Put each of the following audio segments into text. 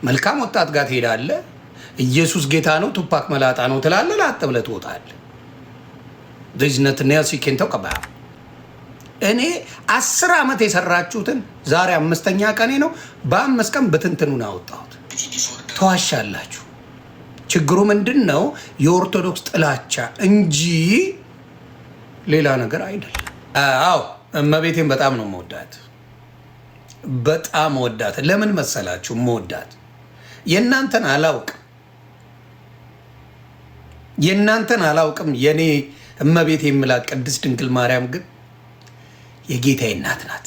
መልካም ወጣት ጋር ትሄዳለህ። ኢየሱስ ጌታ ነው፣ ቱፓክ መላጣ ነው ትላለህ። ላጥ ብለህ ትወጣለህ። ልጅነትና ሲኬንተው ቀባ እኔ 10 ዓመት የሰራችሁትን ዛሬ 5ኛ ቀኔ ነው። በ5 ቀን በትንትኑን አወጣሁት። ተዋሻላችሁ። ችግሩ ምንድን ነው? የኦርቶዶክስ ጥላቻ እንጂ ሌላ ነገር አይደለም። አዎ እመቤቴን በጣም ነው መወዳት፣ በጣም ወዳት። ለምን መሰላችሁ መወዳት? የእናንተን አላውቅም። የኔ እመቤቴ የምላት ቅድስት ድንግል ማርያም ግን የጌታዬ እናት ናት።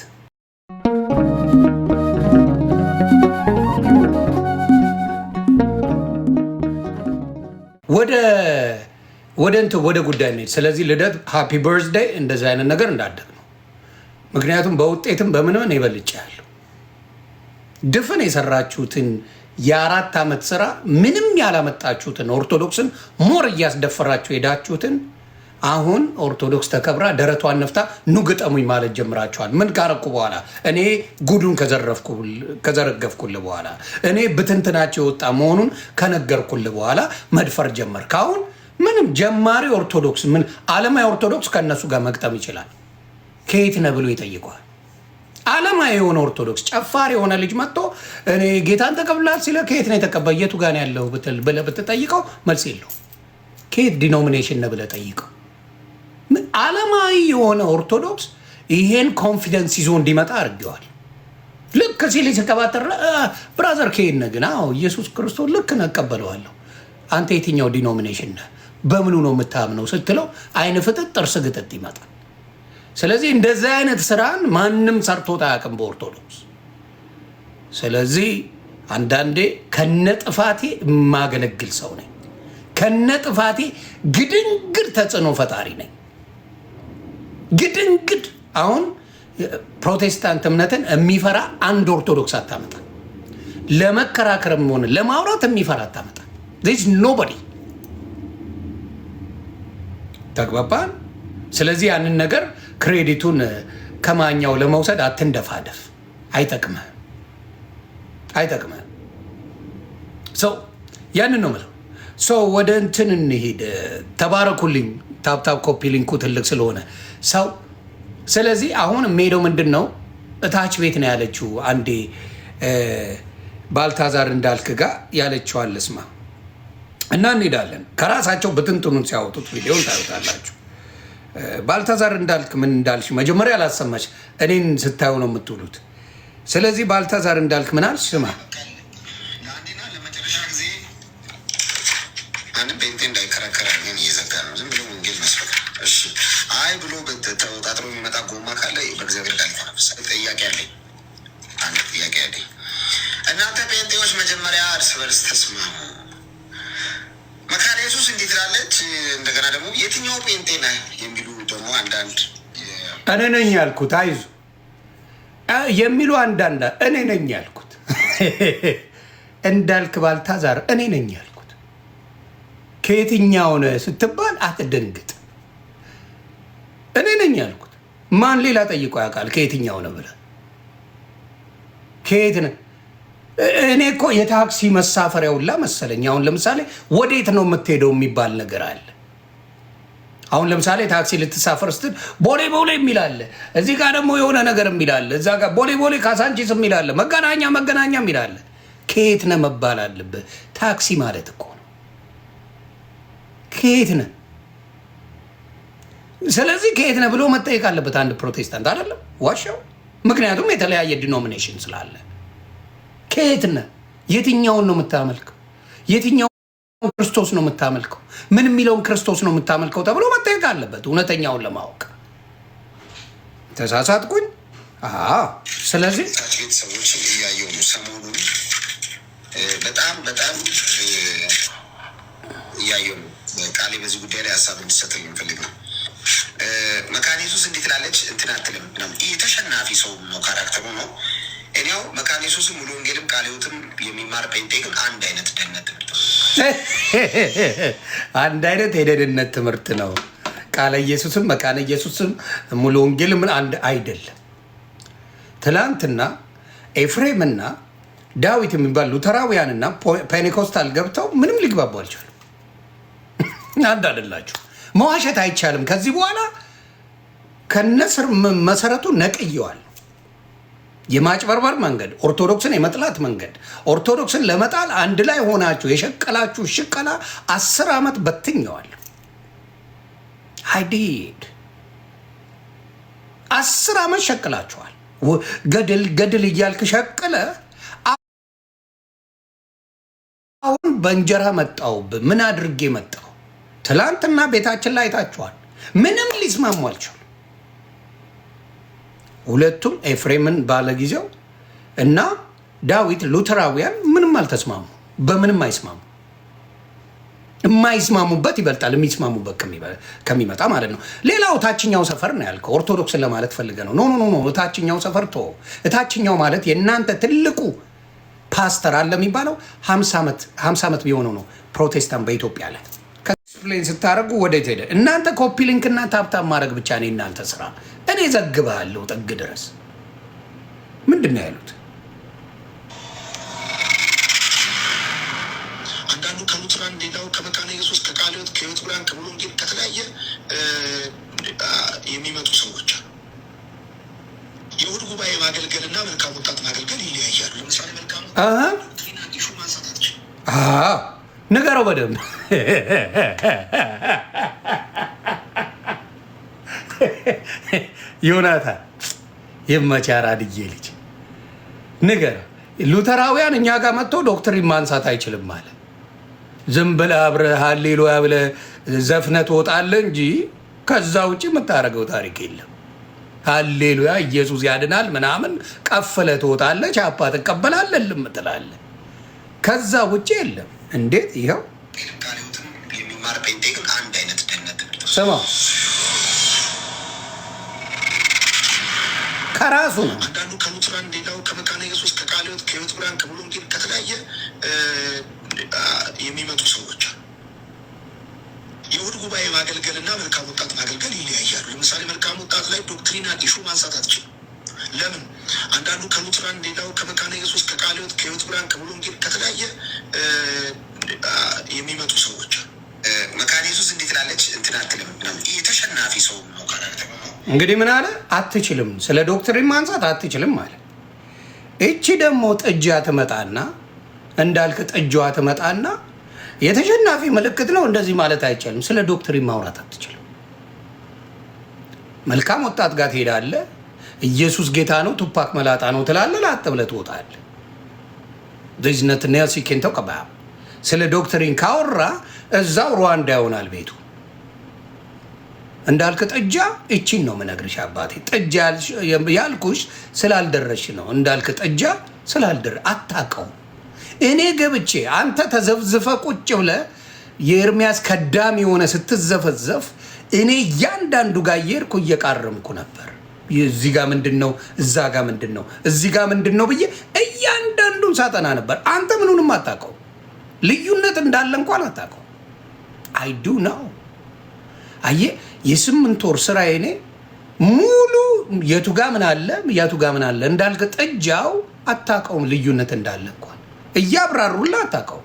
ወደ ጉዳይ ነው። ስለዚህ ልደት ሃፒ በርዝዴይ እንደዚህ አይነት ነገር እንዳደግ ነው። ምክንያቱም በውጤትም በምንም ይበልጭ ያለው ድፍን የሰራችሁትን የ4 ዓመት ስራ ምንም ያላመጣችሁትን ኦርቶዶክስን ሞር እያስደፈራችሁ ሄዳችሁትን አሁን ኦርቶዶክስ ተከብራ ደረቷን ነፍታ ኑ ግጠሙኝ ማለት ጀምራችኋል። ምን ካረኩ በኋላ እኔ ጉዱን ከዘረገፍኩልህ በኋላ እኔ ብትንትናቸው የወጣ መሆኑን ከነገርኩልህ በኋላ መድፈር ጀመርክ። አሁን ምንም ጀማሪ ኦርቶዶክስ ምን ዓለማዊ ኦርቶዶክስ ከእነሱ ጋር መግጠም ይችላል። ከየት ነህ ብሎ ይጠይቀዋል። ዓለማዊ የሆነ ኦርቶዶክስ ጨፋሪ የሆነ ልጅ መጥቶ እኔ ጌታን ተቀብላት ሲለ ከየት ነው የተቀበል የቱ ጋር ያለው ብለህ ብትጠይቀው መልስ የለው። ከየት ዲኖሚኔሽን ነህ ብለህ ጠይቀው። ዓለማዊ የሆነ ኦርቶዶክስ ይሄን ኮንፊደንስ ይዞ እንዲመጣ አድርገዋል። ልክ ሲል የተቀባጠረ ብራዘር ከየት ነህ ግን? አዎ ኢየሱስ ክርስቶስ ልክ ነህ እቀበለዋለሁ። አንተ የትኛው ዲኖሚኔሽን ነህ? በምኑ ነው የምታምነው ስትለው አይን ፍጥጥ ጥርስ ግጥጥ ይመጣል። ስለዚህ እንደዚህ አይነት ስራን ማንም ሰርቶት አያውቅም በኦርቶዶክስ። ስለዚህ አንዳንዴ ከነጥፋቴ የማገለግል ሰው ነኝ። ከነጥፋቴ ግድንግድ ተጽዕኖ ፈጣሪ ነኝ። ግድንግድ አሁን ፕሮቴስታንት እምነትን የሚፈራ አንድ ኦርቶዶክስ አታመጣ። ለመከራከርም ሆነ ለማውራት የሚፈራ አታመጣ። ዚስ ኖቦዲ ተግባባን። ስለዚህ ያንን ነገር ክሬዲቱን ከማኛው ለመውሰድ አትንደፋደፍ። አይጠቅምህም። ሰው ያንን ነው የምለው። ሰው ወደ እንትን እንሂድ። ተባረኩልኝ። ታፕታፕ ኮፒ ሊንኩ ትልቅ ስለሆነ ሰው። ስለዚህ አሁን የምሄደው ምንድን ነው እታች ቤት ነው ያለችው። አንዴ ባልታዛር እንዳልክ ጋር ያለችዋን ልስማ እና እንሄዳለን። ከራሳቸው በትንትኑን ሲያወጡት ቪዲዮን ታዩታላችሁ። ባልታዛር እንዳልክ ምን እንዳልሽ መጀመሪያ አላሰማች፣ እኔን ስታዩ ነው የምትውሉት። ስለዚህ ባልታዛር እንዳልክ ምን አልሽ? ስማ ብሎ ተወጣጥሮ የሚመጣ ጎማ ካለ በእግዚአብሔር ቃል ተነፍሳል። ጥያቄ አለኝ። እናንተ ጴንጤዎች መጀመሪያ እርስ በርስ ተስማሙ። መካነ ኢየሱስ እንዲህ ትላለች። እንደገና ደግሞ የትኛው ጴንጤ ነህ የሚሉ ደግሞ አንዳንድ እኔ ነኝ ያልኩት አይዞህ የሚሉ አንዳንድ እኔ ነኝ ያልኩት እንዳልክ ባልታዛር እኔ ነኝ ያልኩት። ከየትኛው ነህ ስትባል አትደንግጥ። እኔ ነኝ ያልኩት። ማን ሌላ ጠይቆ ያውቃል? ከየትኛው ነው ብለህ ከየት ነህ? እኔ እኮ የታክሲ መሳፈሪያ ሁላ መሰለኝ። አሁን ለምሳሌ ወዴት ነው የምትሄደው የሚባል ነገር አለ። አሁን ለምሳሌ ታክሲ ልትሳፈር ስትል ቦሌ የሚል አለ፣ እዚህ ጋር ደግሞ የሆነ ነገር የሚል አለ፣ እዛ ጋር ቦሌ ካሳንቺስ የሚል አለ፣ መገናኛ የሚል አለ። ከየት ነህ መባል አለብህ። ታክሲ ማለት እኮ ነው። ከየት ነህ? ስለዚህ ከየት ነህ ብሎ መጠየቅ አለበት አንድ ፕሮቴስታንት አይደለም ዋሻው። ምክንያቱም የተለያየ ዲኖሚኔሽን ስላለ ከየት ነህ? የትኛውን ነው የምታመልከው? የትኛውን ክርስቶስ ነው የምታመልከው? ምን የሚለውን ክርስቶስ ነው የምታመልከው ተብሎ መጠየቅ አለበት እውነተኛውን ለማወቅ። ተሳሳትኩኝ? ስለዚህ ቤት ሰዎች እያየሁ ነው ሰሞኑን በጣም እያየሁ ነው። ቃሌ በዚህ ጉዳይ ላይ ሀሳብ እንዲሰጠኝ እንፈልግ ነው። መካነ ኢየሱስ እንዲህ ትላለች እንትን አትልም። ተሸናፊ ሰው ነው፣ ካራክተሩ ነው። እኔው መካነ ኢየሱስም ሙሉ ወንጌልም ቃለ ሕይወትም የሚማር ጴንጤ ግን አንድ አይነት ደህንነት ትምህርት አንድ አይነት የደህንነት ትምህርት ነው። ቃለ ኢየሱስም መካነ ኢየሱስም ሙሉ ወንጌልም አንድ አይደለም። ትላንትና ኤፍሬምና ዳዊት የሚባል ሉተራውያንና ፔኔኮስታል ገብተው ምንም ሊግባቡ አልቻሉም። አንድ አይደላችሁ። መዋሸት አይቻልም። ከዚህ በኋላ ከነስር መሰረቱ ነቅየዋል። የማጭበርበር መንገድ፣ ኦርቶዶክስን የመጥላት መንገድ፣ ኦርቶዶክስን ለመጣል አንድ ላይ ሆናችሁ የሸቀላችሁ ሽቀላ 10 ዓመት በትኘዋል። አይዲድ 10 ዓመት ሸቅላችኋል። ገድል ገድል እያልክ ሸቅለ አሁን በእንጀራ መጣውብ ምን አድርጌ መጣው? ትላንትና ቤታችን ላይ አይታችኋል። ምንም ሊስማሙ አልቻሉ። ሁለቱም ኤፍሬምን ባለጊዜው እና ዳዊት ሉተራውያን ምንም አልተስማሙ። በምንም አይስማሙ። የማይስማሙበት ይበልጣል የሚስማሙበት ከሚመጣ ማለት ነው። ሌላው ታችኛው ሰፈር ነው ያልከው። ኦርቶዶክስን ለማለት ፈልገ ነው? ኖ ታችኛው ሰፈር ቶ ታችኛው ማለት የእናንተ ትልቁ ፓስተር አለ የሚባለው 50 ዓመት ቢሆነው ነው ፕሮቴስታንት በኢትዮጵያ ላይ ኤክስፕሌን ስታደርጉ ወዴት ሄደ? እናንተ ኮፒ ሊንክና ታብታብ ማድረግ ብቻ ነው እናንተ ስራ። እኔ ዘግብሃለሁ ጥግ ድረስ። ምንድን ነው ያሉት? አንዳንዱ ከሉትራን፣ ሌላው ከመካነ ኢየሱስ፣ ከቃለ ሕይወት፣ ከሕይወት ብርሃን፣ ከሙሉ ወንጌል ከተለያየ የሚመጡ ሰዎች የእሑድ ጉባኤ ማገልገልና መልካም ወጣት ማገልገል ይለያያሉ። ለምሳሌ መልካም ሹ ማንሳታቸው ንገረው በደንብ ዮናታን የመቻራ ድዬ ልጅ ንገረው። ሉተራውያን እኛ ጋር መጥቶ ዶክትሪን ማንሳት አይችልም ማለት ዝም ብለህ አብረህ ሃሌሉያ ብለህ ዘፍነህ ትወጣለህ እንጂ ከዛ ውጭ የምታደርገው ታሪክ የለም። ሃሌሉያ ኢየሱስ ያድናል ምናምን ቀፍለህ ትወጣለህ፣ ቻፓ ትቀበላለህ፣ ልም ትላለህ። ከዛ ውጭ የለም። እንዴት ይኸው የሚማር ጴንጤ ግን አንድ አይነት ደህንነት ስማ ከራሱ ነው። አንዳንዱ ከሉትራን፣ ሌላው ከመካነ ኢየሱስ፣ ከቃለ ሕይወት፣ ከሕይወት ብርሃን፣ ከሙሉ ወንጌል ከተለያየ የሚመጡ ሰዎች የእሑድ ጉባኤ ማገልገልና መልካም ወጣት ማገልገል ይለያያሉ። ለምሳሌ መልካም ወጣት ላይ ዶክትሪናል ኢሹ ማንሳት አትችልም። ለምን? አንዳንዱ ከሉትራን፣ ሌላው ከመካነ ኢየሱስ፣ ከቃለ ሕይወት፣ ከሕይወት ብርሃን፣ ከሙሉ ወንጌል ከተለያየ የሚመጡ ሰዎች መካነ ኢየሱስ እንዴት ላለች እንትን አትልም። የተሸናፊ ሰው ነው ካራክተር ነው። እንግዲህ ምን አለ? አትችልም፣ ስለ ዶክትሪን ማንሳት አትችልም አለ። እቺ ደግሞ ጥጃ ትመጣና እንዳልክ ጥጃዋ ትመጣና የተሸናፊ ምልክት ነው እንደዚህ ማለት አይቻልም፣ ስለ ዶክትሪን ማውራት አትችልም። መልካም ወጣት ጋር ትሄዳለህ፣ ኢየሱስ ጌታ ነው ቱፓክ መላጣ ነው ትላለህ፣ ላጥ ብለህ ትወጣለህ። ዚዝነት ኔልሲ ኬንተው ቀባ ስለ ዶክትሪን ካወራ እዛው ሩዋንዳ ይሆናል ቤቱ። እንዳልክ ጥጃ እቺን ነው የምነግርሽ አባቴ። ጥጃ ያልኩሽ ስላልደረሽ ነው። እንዳልክ ጥጃ ስላልደረ አታውቀውም። እኔ ገብቼ አንተ ተዘፍዝፈ ቁጭ ብለህ የኤርሚያስ ከዳሚ የሆነ ስትዘፈዘፍ እኔ እያንዳንዱ ጋር እየሄድኩ እየቃረምኩ ነበር። እዚህ ጋር ምንድን ነው፣ እዛ ጋር ምንድን ነው፣ እዚህ ጋር ምንድን ነው ብዬ እያንዳንዱን ሳጠና ነበር። አንተ ምኑንም አታውቀው፣ ልዩነት እንዳለ እንኳን አታውቀው። አይዱ ነው አየህ፣ የ8 ወር ስራ እኔ ሙሉ የቱ ጋር ምን አለ የቱ ጋር ምን አለ እንዳልክ ጥጃው አታውቀውም፣ ልዩነት እንዳለ እንኳን እያብራሩልህ አታውቀውም።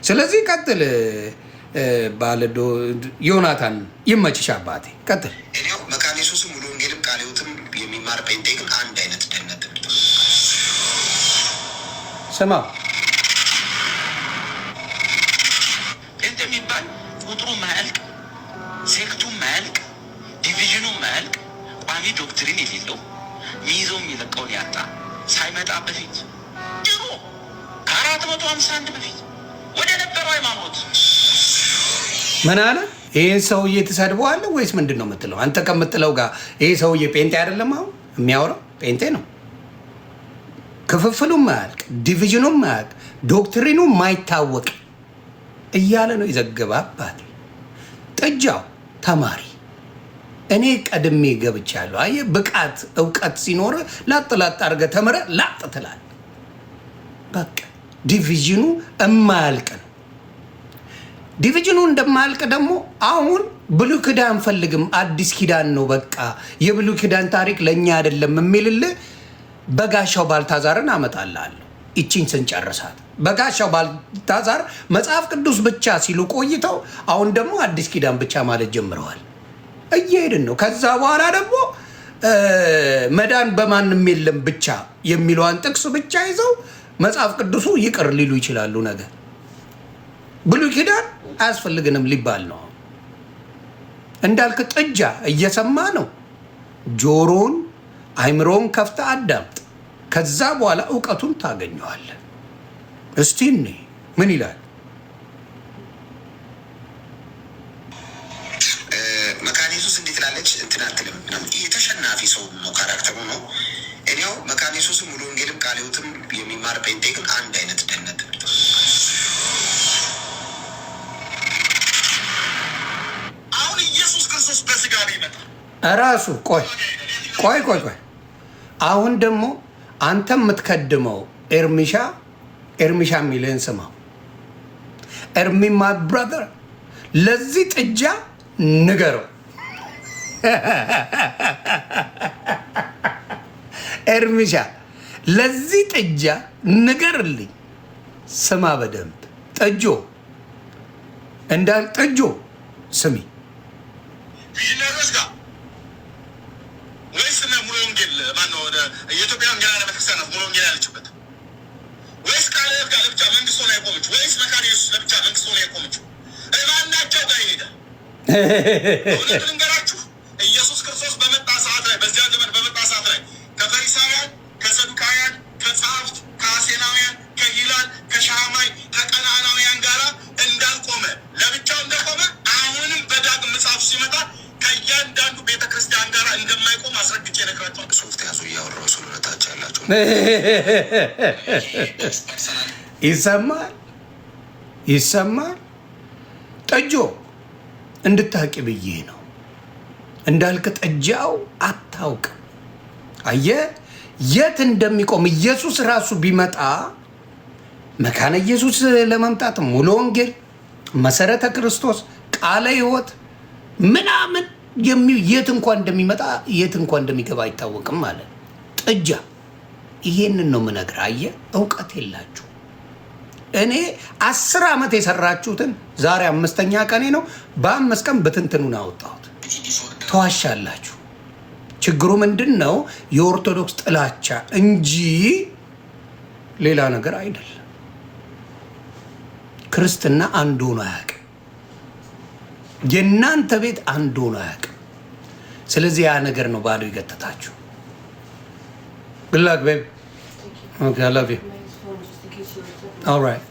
ስለዚህ ቀጥል ባለዶ ዮናታን ይመችሽ አባቴ ቀጥል። እኔው መካነ ኢየሱስም ሙሉ ወንጌልም ቃለ ሕይወትም የሚማር ጴንጤ ግን አንድ አይነት ደህንነት ስማ ጴንጤ የሚባል ቁጥሩ ማያልቅ፣ ሴክቱ ማያልቅ፣ ዲቪዥኑ ማያልቅ፣ ቋሚ ዶክትሪን የሌለው ሚይዘው የሚለቀውን ያጣ ሳይመጣ በፊት ድሮ ከ451 በፊት ወደ ነበረው ሃይማኖት ምን አለ? ይህን ሰውዬ ትሰድበዋለህ ወይስ ምንድን ነው የምትለው? አንተ ከምትለው ጋር ይሄ ሰውዬ ጴንጤ አይደለም። አሁን የሚያወራው ጴንጤ ነው። ክፍፍሉ ማያልቅ፣ ዲቪዥኑ ማያልቅ፣ ዶክትሪኑ ማይታወቅ እያለ ነው የዘገበ አባቴ። ጥጃው ተማሪ እኔ ቀድሜ ገብቻለሁ። አየህ፣ ብቃት እውቀት ሲኖር ላጥ ላጥ አድርገህ ተምረህ ላጥ ትላለህ። በቃ ዲቪዥኑ እማያልቅ ነው። ዲቪዥኑ እንደማያልቅ ደግሞ አሁን ብሉይ ኪዳን አንፈልግም አዲስ ኪዳን ነው በቃ የብሉይ ኪዳን ታሪክ ለእኛ አይደለም የሚልልህ በጋሻው ባልታዛርን አመጣልሃለሁ። ይቺን ስንጨርሳት በጋሻው ባልታዛር መጽሐፍ ቅዱስ ብቻ ሲሉ ቆይተው አሁን ደግሞ አዲስ ኪዳን ብቻ ማለት ጀምረዋል። እየሄድን ነው። ከዛ በኋላ ደግሞ መዳን በማንም የለም ብቻ የሚለዋን ጥቅስ ብቻ ይዘው መጽሐፍ ቅዱሱ ይቅር ሊሉ ይችላሉ። ነገር ብሉይ ኪዳን አያስፈልግንም ሊባል ነው። እንዳልክ ጥጃ እየሰማ ነው። ጆሮን አይምሮን ከፍታ አዳምጥ። ከዛ በኋላ እውቀቱን ታገኘዋለን። እስቲ እኔ ምን ይላል መካነ ኢየሱስ እንዴት ላለች እንትን አትልም። ይህ ተሸናፊ ሰው ነው፣ ካራክተሩ ነው። እኔው መካነ ኢየሱስም ሙሉ ወንጌልም ቃለ ሕይወትም የሚማር ጴንጤ ግን አንድ አይነት ደህንነት አሁን ኢየሱስ ክርስቶስ በስጋ ቢመጣ እራሱ ቆይ አሁን ደግሞ አንተ የምትከድመው ኤርሚሻ የሚልህን ስማው። ኤርሚማ ብራዘር ለዚህ ጥጃ ንገረው። ኤርሚሻ ለዚህ ጥጃ ንገርልኝ። ስማ በደንብ ጥጆ እንዳል ጥጆ ስሚ ወይስ ሙሉ ወንጌል ማነው? የኢትዮጵያ ወንጌላውያን ቤተክርስቲያናት ሙሉ ወንጌል ያለችበት ወይስ ቃለ ሕይወት ጋር ለብቻ መንግስት ሆና የቆመች ወይስ መካነ ኢየሱስ ለብቻ መንግስት ሆና የቆመችው? ማናቸው ጋር ይሄዳል? እውነት ልንገራችሁ፣ ኢየሱስ ክርስቶስ በመጣ ሰዓት ላይ በዚያ ዘመን በመጣ ሰዓት ላይ ከፈሪሳውያን፣ ከሰዱቃውያን፣ ከጸሐፍት፣ ከአሴናውያን፣ ከሂላል፣ ከሻማይ፣ ከቀናናውያን ጋራ እንዳልቆመ ለብቻው እንደቆመ አሁንም በዳግም ምጽአቱ ሲመጣ ከእያንዳንዱ ቤተክርስቲያን ጋር እንደማይቆም አስረግጬ ነግራቸዋል። ሶፍት ያዙ እያወራሁ ስለታች ያላቸው ይሰማል። ጠጆ እንድታቂ ብዬ ነው። እንዳልክ ጠጃው አታውቅም። አየህ የት እንደሚቆም ኢየሱስ ራሱ ቢመጣ መካነ ኢየሱስ ለመምጣት ሙሉ ወንጌል፣ መሰረተ ክርስቶስ፣ ቃለ ሕይወት ምናምን የት እንኳን እንደሚመጣ የት እንኳን እንደሚገባ አይታወቅም ማለት ጥጃ። ይሄንን ነው የምነግርህ። አየህ እውቀት የላችሁ። እኔ 10 ዓመት የሰራችሁትን ዛሬ 5ኛ ቀኔ ነው። በ5 ቀን በትንትኑን አወጣሁት። ተዋሻላችሁ። ችግሩ ምንድን ነው? የኦርቶዶክስ ጥላቻ እንጂ ሌላ ነገር አይደለም። ክርስትና አንድ ሆኖ አያውቅም። የእናንተ ቤት አንድ ሆኖ አያውቅም። ስለዚህ ያ ነገር ነው ባዶ ይገተታችሁ። ግላክ ቤቢ ኦኬ አይ ላቭ ዩ ኦልራይት።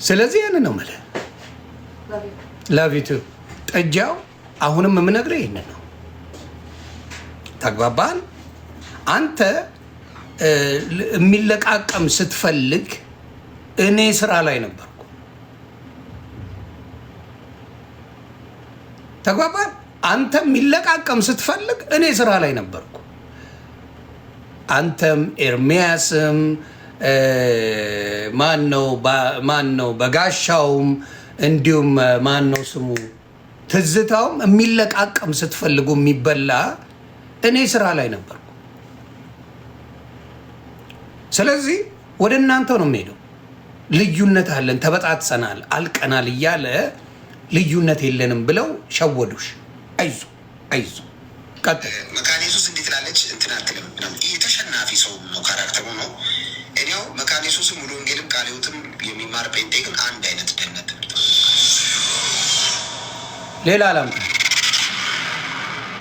ስለዚህ ያን ነው የምልህ። ላቭ ዩ ቱ ጠጃው። አሁንም የምነግርህ ይሄንን ነው። ተግባባን? አንተ የሚለቃቀም ስትፈልግ እኔ ስራ ላይ ነበርኩ። ተግባባን? አንተ የሚለቃቀም ስትፈልግ እኔ ስራ ላይ ነበርኩ። አንተም ኤርሚያስም ማን ነው በጋሻውም እንዲሁም ማን ነው ስሙ ትዝታውም የሚለቃቀም ስትፈልጉ የሚበላ እኔ ስራ ላይ ነበርኩ። ስለዚህ ወደ እናንተ ነው የሚሄደው። ልዩነት አለን፣ ተበጣጥሰናል፣ አልቀናል እያለ ልዩነት የለንም ብለው ሸወዱሽ። አይዞ ቀጥል። መካነ ኢየሱስ እንዴት ላለች እንትን አትልም። ይህ ተሸናፊ ሰው ነው፣ ካራክተሩ ነው። እኔው መካነ ኢየሱስም ሙሉ ወንጌልም ቃለ ሕይወትም የሚማር ጴንጤ ግን አንድ አይነት ደህንነት ሌላ አላም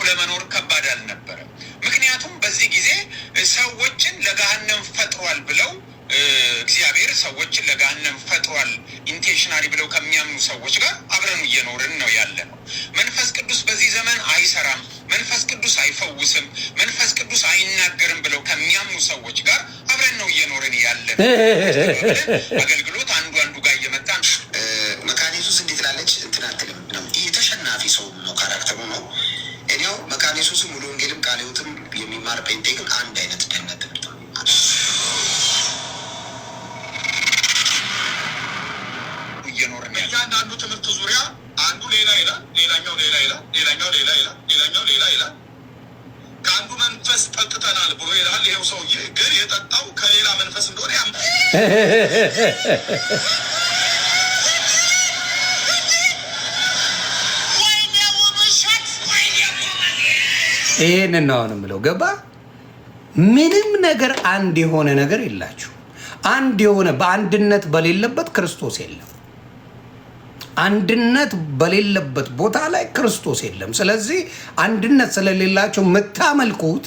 ለመኖር ከባድ አልነበረም። ምክንያቱም በዚህ ጊዜ ሰዎችን ለገሃነም ፈጥሯል ብለው እግዚአብሔር ሰዎችን ለገሃነም ፈጥሯል ኢንቴንሽናሊ ብለው ከሚያምኑ ሰዎች ጋር አብረን እየኖርን ነው ያለ ነው። መንፈስ ቅዱስ በዚህ ዘመን አይሰራም፣ መንፈስ ቅዱስ አይፈውስም፣ መንፈስ ቅዱስ አይናገርም ብለው ከሚያምኑ ሰዎች ጋር አብረን ነው እየኖርን ያለ ነው። አገልግሎት አንዱ ጋር እየመጣ መካነ ኢየሱስ እንዴት ላለች እንትን አትልም። ይህ ተሸናፊ ሰው ነው፣ ካራክተሩ ነው። እኔው መካነ ኢየሱስም ሙሉ ወንጌልም ቃለ ሕይወትም የሚማር ጴንጤ ግን አንድ አይነት ደህንነት እየኖርን ያለ እያንዳንዱ ትምህርት ዙሪያ አንዱ ሌላ ይላል፣ ሌላኛው ሌላ ይላል፣ ሌላኛው ሌላ ይላል፣ ሌላኛው ሌላ ይላል። ከአንዱ መንፈስ ጠጥተናል ብሎ ይላል። ይኸው ሰውዬ ግን የጠጣው ከሌላ መንፈስ እንደሆነ ይሄንን ነው የምለው። ገባ? ምንም ነገር አንድ የሆነ ነገር የላችሁ። አንድ የሆነ በአንድነት በሌለበት ክርስቶስ የለም። አንድነት በሌለበት ቦታ ላይ ክርስቶስ የለም። ስለዚህ አንድነት ስለሌላቸው የምታመልኩት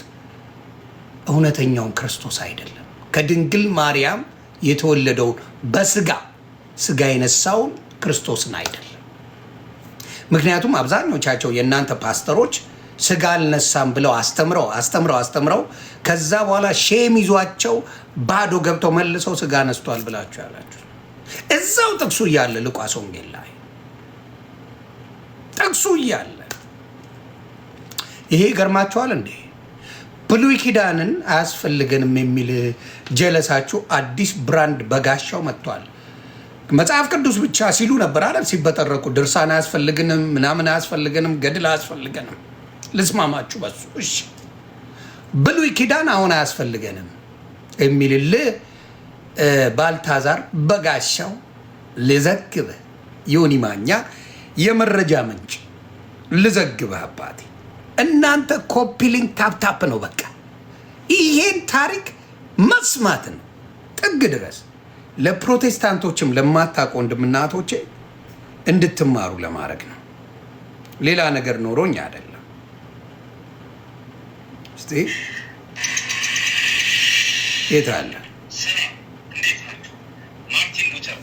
እውነተኛውን ክርስቶስ አይደለም። ከድንግል ማርያም የተወለደውን በስጋ የነሳውን ክርስቶስን አይደለም። ምክንያቱም አብዛኞቻቸው የእናንተ ፓስተሮች ስጋ አልነሳም ብለው አስተምረው ከዛ በኋላ ሼም ይዟቸው ባዶ ገብተው መልሰው ስጋ ነስቷል ብላችሁ ያላችሁ እዛው ጥቅሱ እያለ ሉቃስ ወንጌል ላይ ጥቅሱ እያለ ይሄ ገርማችኋል እንዴ? ብሉይ ኪዳንን አያስፈልገንም የሚል ጀለሳችሁ አዲስ ብራንድ በጋሻው መጥቷል። መጽሐፍ ቅዱስ ብቻ ሲሉ ነበር አይደል? ሲበጠረቁ ድርሳን አያስፈልገንም፣ ምናምን አያስፈልገንም፣ ገድል አያስፈልገንም። ልስማማችሁ በሱ እሺ። ብሉይ ኪዳን አሁን አያስፈልገንም የሚልልህ ባልታዛር በጋሻው ልዘግብህ፣ ዮኒ ማኛ የመረጃ ምንጭ ልዘግብህ። አባቴ እናንተ ኮፒሊንግ ታፕታፕ ነው በቃ። ይሄን ታሪክ መስማት ነው ጥግ ድረስ። ለፕሮቴስታንቶችም ለማታውቁ ወንድምና እህቶቼ እንድትማሩ ለማድረግ ነው። ሌላ ነገር ኖሮኝ አይደለም። እስቲ የት አለ ማርቲን ሉተር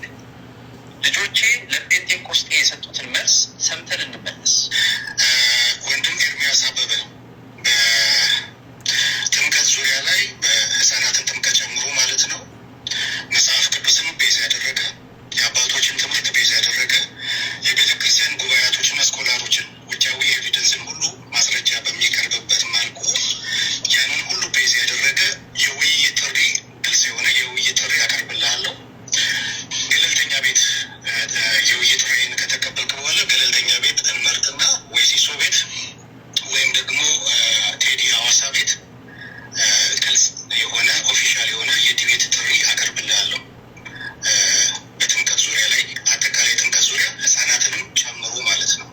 ልጆቼ ለጴንጤቆስጤ የሰጡትን መልስ ሰምተን እንመለስ። ወንድም ኤርሚያስ አበበ በጥምቀት ዙሪያ ላይ በህፃናትን ጥምቀት ጨምሮ ማለት ነው መጽሐፍ ቅዱስን ቤዝ ያደረገ የአባቶችን ትምህርት ቤዝ ያደረገ የቤተ ክርስቲያን ጉባኤያቶችና ስኮላሮችን ውጫዊ ኤቪደንስን ሁሉ ማስረጃ በሚቀርብበት መልኩ ያንን ሁሉ ቤዝ ያደረገ የውይይት ጥሪ፣ ግልጽ የሆነ የውይይት ጥሪ ያቀርብልሃለሁ። ገለልተኛ ቤት የውይይት ጥሪን ከተቀበልክ በኋላ ገለልተኛ ቤት እንመርጥና ወይ ሲሶ ቤት ወይም ደግሞ ቴዲ ሐዋሳ ቤት ግልጽ የሆነ ኦፊሻል የሆነ የዲቤት ጥሪ አቀርብልሃለሁ። በጥምቀት ዙሪያ ላይ አጠቃላይ ጥምቀት ዙሪያ ህፃናትንም ጨምሮ ማለት ነው።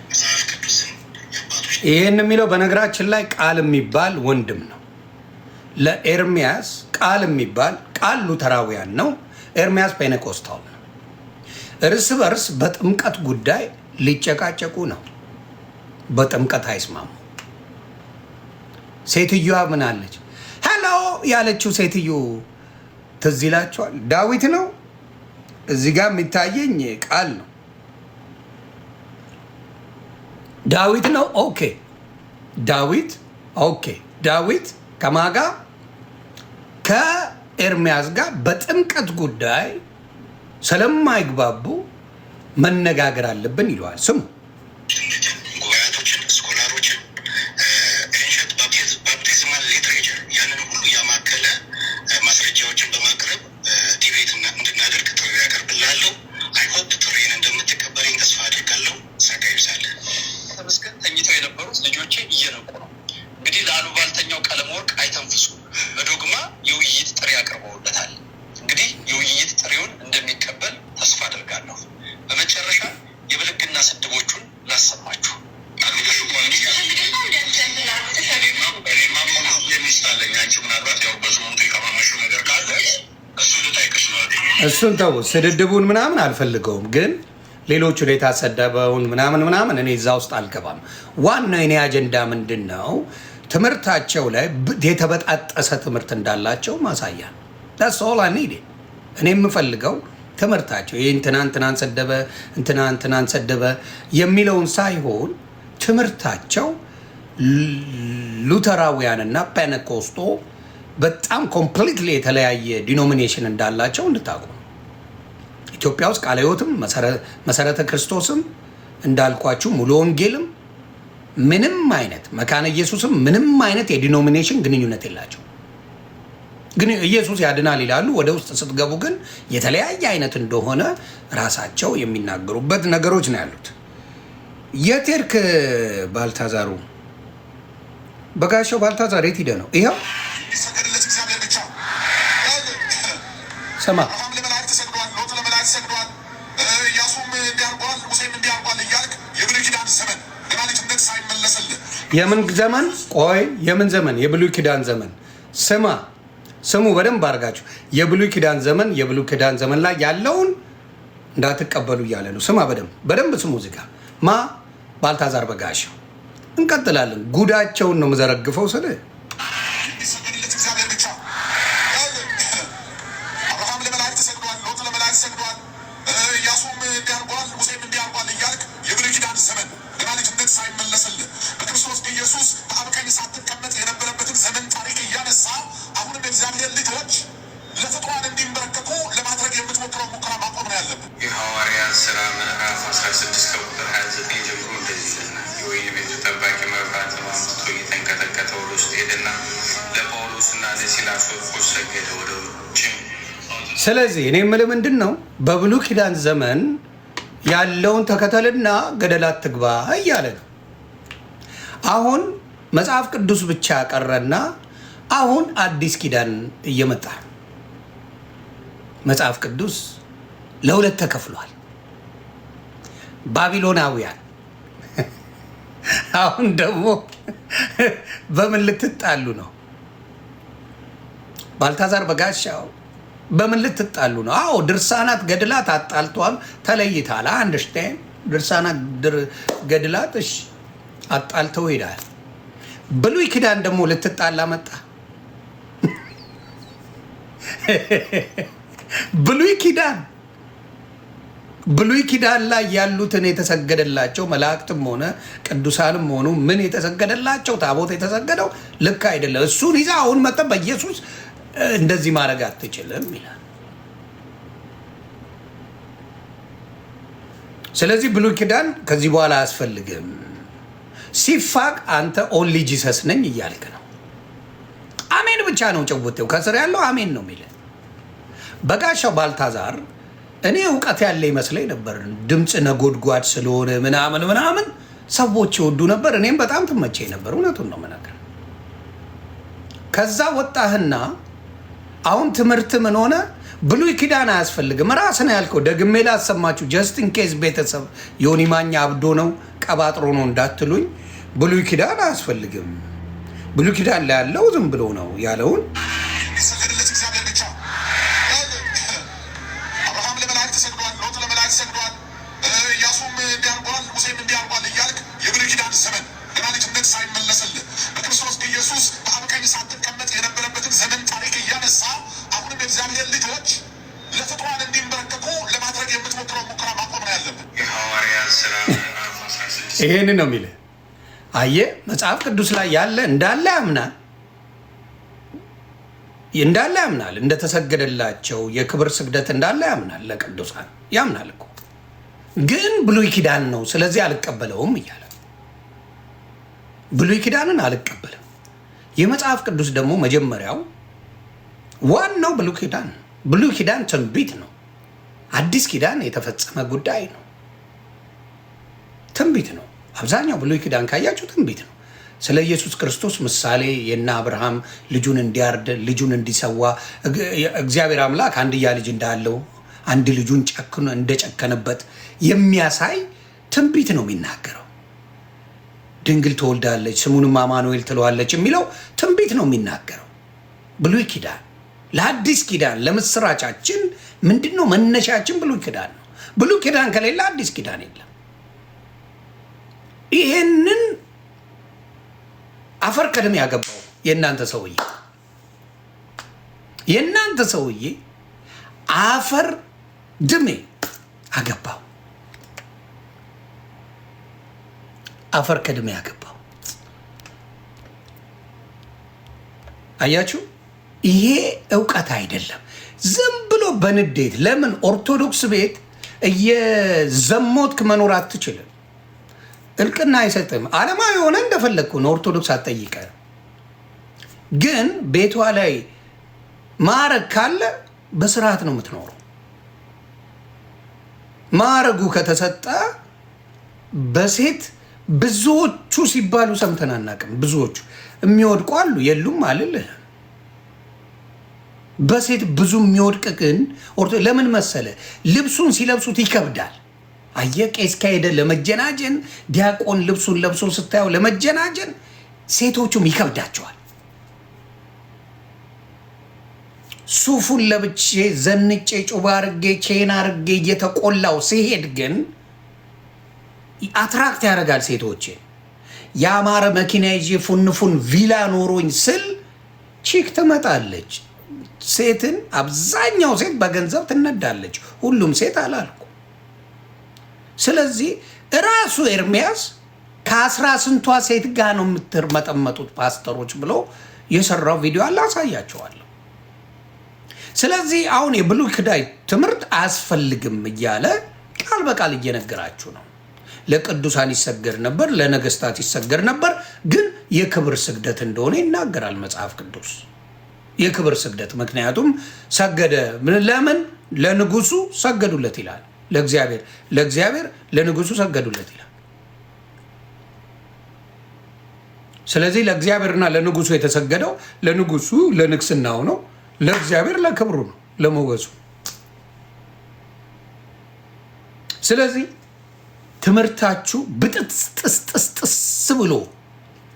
መጽሐፍ ቅዱስን የአባቶች ይህን የሚለው በነገራችን ላይ ቃል የሚባል ወንድም ነው። ለኤርሚያስ ቃል የሚባል ቃል ሉተራውያን ነው። ኤርሚያስ ፔኔኮስታል ነው። እርስ በርስ በጥምቀት ጉዳይ ሊጨቃጨቁ ነው። በጥምቀት አይስማሙ። ሴትዮዋ ምን አለች? ሄሎ ያለችው ሴትዮ ትዝ ይላችኋል? ዳዊት ነው እዚህ ጋር የሚታየኝ ቃል ነው። ዳዊት ነው። ኦኬ ዳዊት ከማጋ ከኤርሚያስ ጋር በጥምቀት ጉዳይ ስለማይግባቡ መነጋገር አለብን ይለዋል። ስሙ ጉባኤያቶችን፣ ስኮላሮችን፣ ኤንሸንት ባፕቲዝማል ሊትሬቸር ያንን ሁሉ ያማከለ ማስረጃዎችን በማቅረብ ዲቤት እንድናደርግ ጥሪ ያቀርብላለሁ። አይሆፕ ጥሪን እንደምትቀበለኝ ተስፋ አድርጋለሁ። ጸጋ ይብዛልህ። ተመስገን። ተኝተው የነበሩት ልጆቼ እየነቁ ነው። እንግዲህ ለአሉባልተኛው ቀለም ወርቅ አይተንፍሱ በዶግማ የውይይት ጥሪ አቅርበውለታል። እንግዲህ የውይይት ጥሪውን እንደሚቀበል ተስፋ አድርጋለሁ። በመጨረሻ የብልግና ስድቦቹን ላሰማችሁ። እሱን ተው፣ ስድድቡን ምናምን አልፈልገውም፣ ግን ሌሎቹን የታሰደበውን ምናምን እኔ እዛ ውስጥ አልገባም። ዋናው የኔ አጀንዳ ምንድን ነው? ትምህርታቸው ላይ የተበጣጠሰ ትምህርት እንዳላቸው ማሳያ ነው። ዳትስ ኦል አይ ኒድ። እኔ የምፈልገው ትምህርታቸው ይህ እንትናን ሰደበ የሚለውን ሳይሆን ትምህርታቸው ሉተራውያንና ፔኔኮስቶ በጣም ኮምፕሊትሊ የተለያየ ዲኖሚኔሽን እንዳላቸው እንድታውቁ። ኢትዮጵያ ውስጥ ቃለ ሕይወትም መሰረተ ክርስቶስም እንዳልኳችሁ ሙሉ ወንጌልም ምንም አይነት መካነ ኢየሱስም ምንም አይነት የዲኖሚኔሽን ግንኙነት የላቸው። ግን ኢየሱስ ያድናል ይላሉ። ወደ ውስጥ ስትገቡ ግን የተለያየ አይነት እንደሆነ ራሳቸው የሚናገሩበት ነገሮች ነው ያሉት። የቴርክ ባልታዛሩ በጋሻው ባልታዛር የት ሂደህ ነው? ይኸው የሚሰገድለት እግዚአብሔር ብቻ። ስማ አብርሃም ለመላእክት ሰግዷል፣ ሎጥ ለመላእክት ሰግዷል፣ ኢያሱም እንዲያርጓል፣ ሙሴም እንዲያርጓል እያልክ የብሉይ ኪዳን ዘመን ገና ልጅነት ሳይመለስልህ የምን ዘመን? ቆይ የምን ዘመን? የብሉይ ኪዳን ዘመን። ስማ ስሙ በደንብ አድርጋችሁ። የብሉይ ኪዳን ዘመን ላይ ያለውን እንዳትቀበሉ እያለ ነው። ስማ በደንብ ስሙ። እዚህ ጋር ማ ባልታዛር በጋሻው። እንቀጥላለን። ጉዳቸውን ነው የምዘረግፈው ስል የሚሰገድለት እግዚአብሔር ብቻ። አብርሃም ለመላእክት ሰግዷል፣ ሎጥ ለመላእክት ሰግዷል፣ ኢያሱም እንዲያርጓል፣ ሙሴም እንዲያርጓል እያልክ የብሉይ ኪዳን ዘመን ገና ልጅነት ሳይመለስልህ በክርስቶስ ኢየሱስ በአብ ቀኝ ሳትቀመጥ የነበረበትን ዘመን ታሪክ እያነሳ አሁንም የእግዚአብሔር ልጆች ለፍጡራን እንዲንበረከኩ ለማድረግ የምትሞክረው ሙከራ ማቆም ነው ያለብን። የሐዋርያት ሥራ ምዕራፍ 16 ከቁጥር 29 ጀምሮ እንደዚህ ይለናል። የወይን ቤቱ ጠባቂ መብራት አምጥቶ እየተንቀጠቀጠ ወደ ውስጥ ሄደና ለጳውሎስና ለሲላስ ወፎች ሰገደ። ወደ ውጭም ስለዚህ እኔ የምልህ ምንድን ነው በብሉይ ኪዳን ዘመን ያለውን ተከተልና ገደላት ትግባ እያለ ነው። አሁን መጽሐፍ ቅዱስ ብቻ ቀረና አሁን አዲስ ኪዳን እየመጣ መጽሐፍ ቅዱስ ለሁለት ተከፍሏል። ባቢሎናውያን አሁን ደግሞ በምን ልትጣሉ ነው? ባልታዛር በጋሻው በምን ልትጣሉ ነው? አዎ ድርሳናት ገድላት አጣልተዋል፣ ተለይታል። አንደርስታንድ ድርሳናት ገድላት እሺ አጣልተው ሄዳል። ብሉይ ኪዳን ደግሞ ልትጣላ መጣ። ብሉይ ኪዳን ላይ ያሉትን የተሰገደላቸው መላእክትም ሆነ ቅዱሳንም ሆኑ ምን የተሰገደላቸው ታቦት የተሰገደው ልክ አይደለም። እሱን ይዛ አሁን መጣ በኢየሱስ እንደዚህ ማድረግ አትችልም ይላል። ስለዚህ ብሉይ ኪዳን ከዚህ በኋላ አያስፈልግም። ሲፋቅ አንተ ኦንሊ ጂሰስ ነኝ እያልክ ነው። አሜን ብቻ ነው ጭውቴው፣ ከስር ያለው አሜን ነው የሚል በጋሻው ባልታዛር። እኔ እውቀት ያለ ይመስለኝ ነበር፣ ድምፅ ነጎድጓድ ስለሆነ ምናምን ሰዎች ይወዱ ነበር። እኔም በጣም ትመቸኝ ነበር። እውነቱን ነው የምነግርህ። ከዛ ወጣህና አሁን ትምህርት ምን ሆነ? ብሉይ ኪዳን አያስፈልግም። ራስን ያልከው ደግሜ ላሰማችሁ፣ ጀስት ኢን ኬዝ ቤተሰብ ዮኒ ማኛ አብዶ ነው ቀባጥሮ ነው እንዳትሉኝ። ብሉይ ኪዳን አያስፈልግም። ብሉይ ኪዳን ላይ ያለው ዝም ብሎ ነው ያለውን የሚሰገድለት እግዚአብሔር ብቻ። አብርሃም ለመላእክት ሰግዷል፣ ሎጥ ለመላእክት ሰግዷል፣ ኢያሱም እንዲያርጓል፣ ሙሴም እንዲያርጓል እያልክ የብሉይ ኪዳን ዘመን ገና ልጅነት ሳይመለስልህ በክርስቶስ ኢየሱስ በአብ ቀኝ ሳትቀመጥ የነበረበትን ዘመን ታሪክ እያነሳ አሁንም የእግዚአብሔር ልጆች ለፍጡራን እንዲንበረከኩ ለማድረግ የምትሞክረው ሙከራ ማቆም ነው ያለብን። የሐዋርያት ሥራ ምዕራፍ 16 ይሄንን ነው የሚልህ። አየህ መጽሐፍ ቅዱስ ላይ ያለ እንዳለ ያምናል እንደተሰገደላቸው የክብር ስግደት እንዳለ ያምናል። ለቅዱሳን ያምናል እኮ ግን ብሉይ ኪዳን ነው ስለዚህ አልቀበለውም እያለ ብሉይ ኪዳንን አልቀበልም። የመጽሐፍ ቅዱስ ደግሞ መጀመሪያው ዋናው ብሉይ ኪዳን ትንቢት ነው። አዲስ ኪዳን የተፈጸመ ጉዳይ ነው፣ ትንቢት ነው። አብዛኛው ብሉይ ኪዳን ካያችሁ ትንቢት ነው። ስለ ኢየሱስ ክርስቶስ ምሳሌ የና አብርሃም ልጁን እንዲያርድ ልጁን እንዲሰዋ እግዚአብሔር አምላክ አንድያ ልጅ እንዳለው አንድ ልጁን እንደጨከነበት የሚያሳይ ትንቢት ነው የሚናገረው። ድንግል ትወልዳለች ስሙንም አማኑኤል ትለዋለች የሚለው ትንቢት ነው የሚናገረው ብሉይ ኪዳን። ለአዲስ ኪዳን ለምስራቻችን ምንድን ነው መነሻችን? ብሉይ ኪዳን ነው። ብሉይ ኪዳን ከሌለ አዲስ ኪዳን የለም። ይሄንን አፈር ከደም ያገባው የእናንተ ሰውዬ አፈር ድሜ አገባው። አፈር ከደም ያገባው። አያችሁ፣ ይሄ እውቀት አይደለም። ዝም ብሎ በንዴት ለምን ኦርቶዶክስ ቤት እየዘሞትክ መኖር አትችልም? እልቅና አይሰጥም። ዓለማዊ የሆነ እንደፈለግኩ ነው። ኦርቶዶክስ አትጠይቀ። ግን ቤቷ ላይ ማዕረግ ካለ በስርዓት ነው የምትኖረው። ማዕረጉ ከተሰጠ በሴት ብዙዎቹ ሲባሉ ሰምተን አናውቅም። ብዙዎቹ የሚወድቁ አሉ የሉም አልልህ። በሴት ብዙ የሚወድቅ ግን ለምን መሰለ? ልብሱን ሲለብሱት ይከብዳል። አየህ ቄስ ከሄደ ለመጀናጀን ዲያቆን ልብሱን ለብሶ ስታየው ለመጀናጀን ሴቶቹም ይከብዳቸዋል። ሱፉን ለብቼ ዘንጬ ጩባ አርጌ ቼን አርጌ እየተቆላው ሲሄድ ግን አትራክት ያደርጋል ሴቶችን። ያማረ መኪና ይዤ ፉንፉን ቪላ ኖሮኝ ስል ቺክ ትመጣለች። ሴትን አብዛኛው ሴት በገንዘብ ትነዳለች። ሁሉም ሴት አላልኩ። ስለዚህ ራሱ ኤርሚያስ ከ10 ስንቷ ሴት ጋር ነው የምትመጠመጡት ፓስተሮች ብሎ የሰራው ቪዲዮ አለ፣ አሳያቸዋለሁ። ስለዚህ አሁን የብሉይ ኪዳን ትምህርት አያስፈልግም እያለ ቃል በቃል እየነገራችሁ ነው። ለቅዱሳን ይሰገድ ነበር፣ ለነገስታት ይሰገድ ነበር፣ ግን የክብር ስግደት እንደሆነ ይናገራል መጽሐፍ ቅዱስ። የክብር ስግደት ምክንያቱም ሰገደ። ለምን? ለንጉሱ ሰገዱለት ይላል። ለእግዚአብሔር ለንጉሱ ሰገዱለት ይላል። ስለዚህ ለእግዚአብሔርና ለንጉሱ የተሰገደው ለንጉሱ ለንግስናው ነው፣ ለእግዚአብሔር ለክብሩ ነው፣ ለሞገሱ። ስለዚህ ትምህርታችሁ ብጥስጥስጥስ ብሎ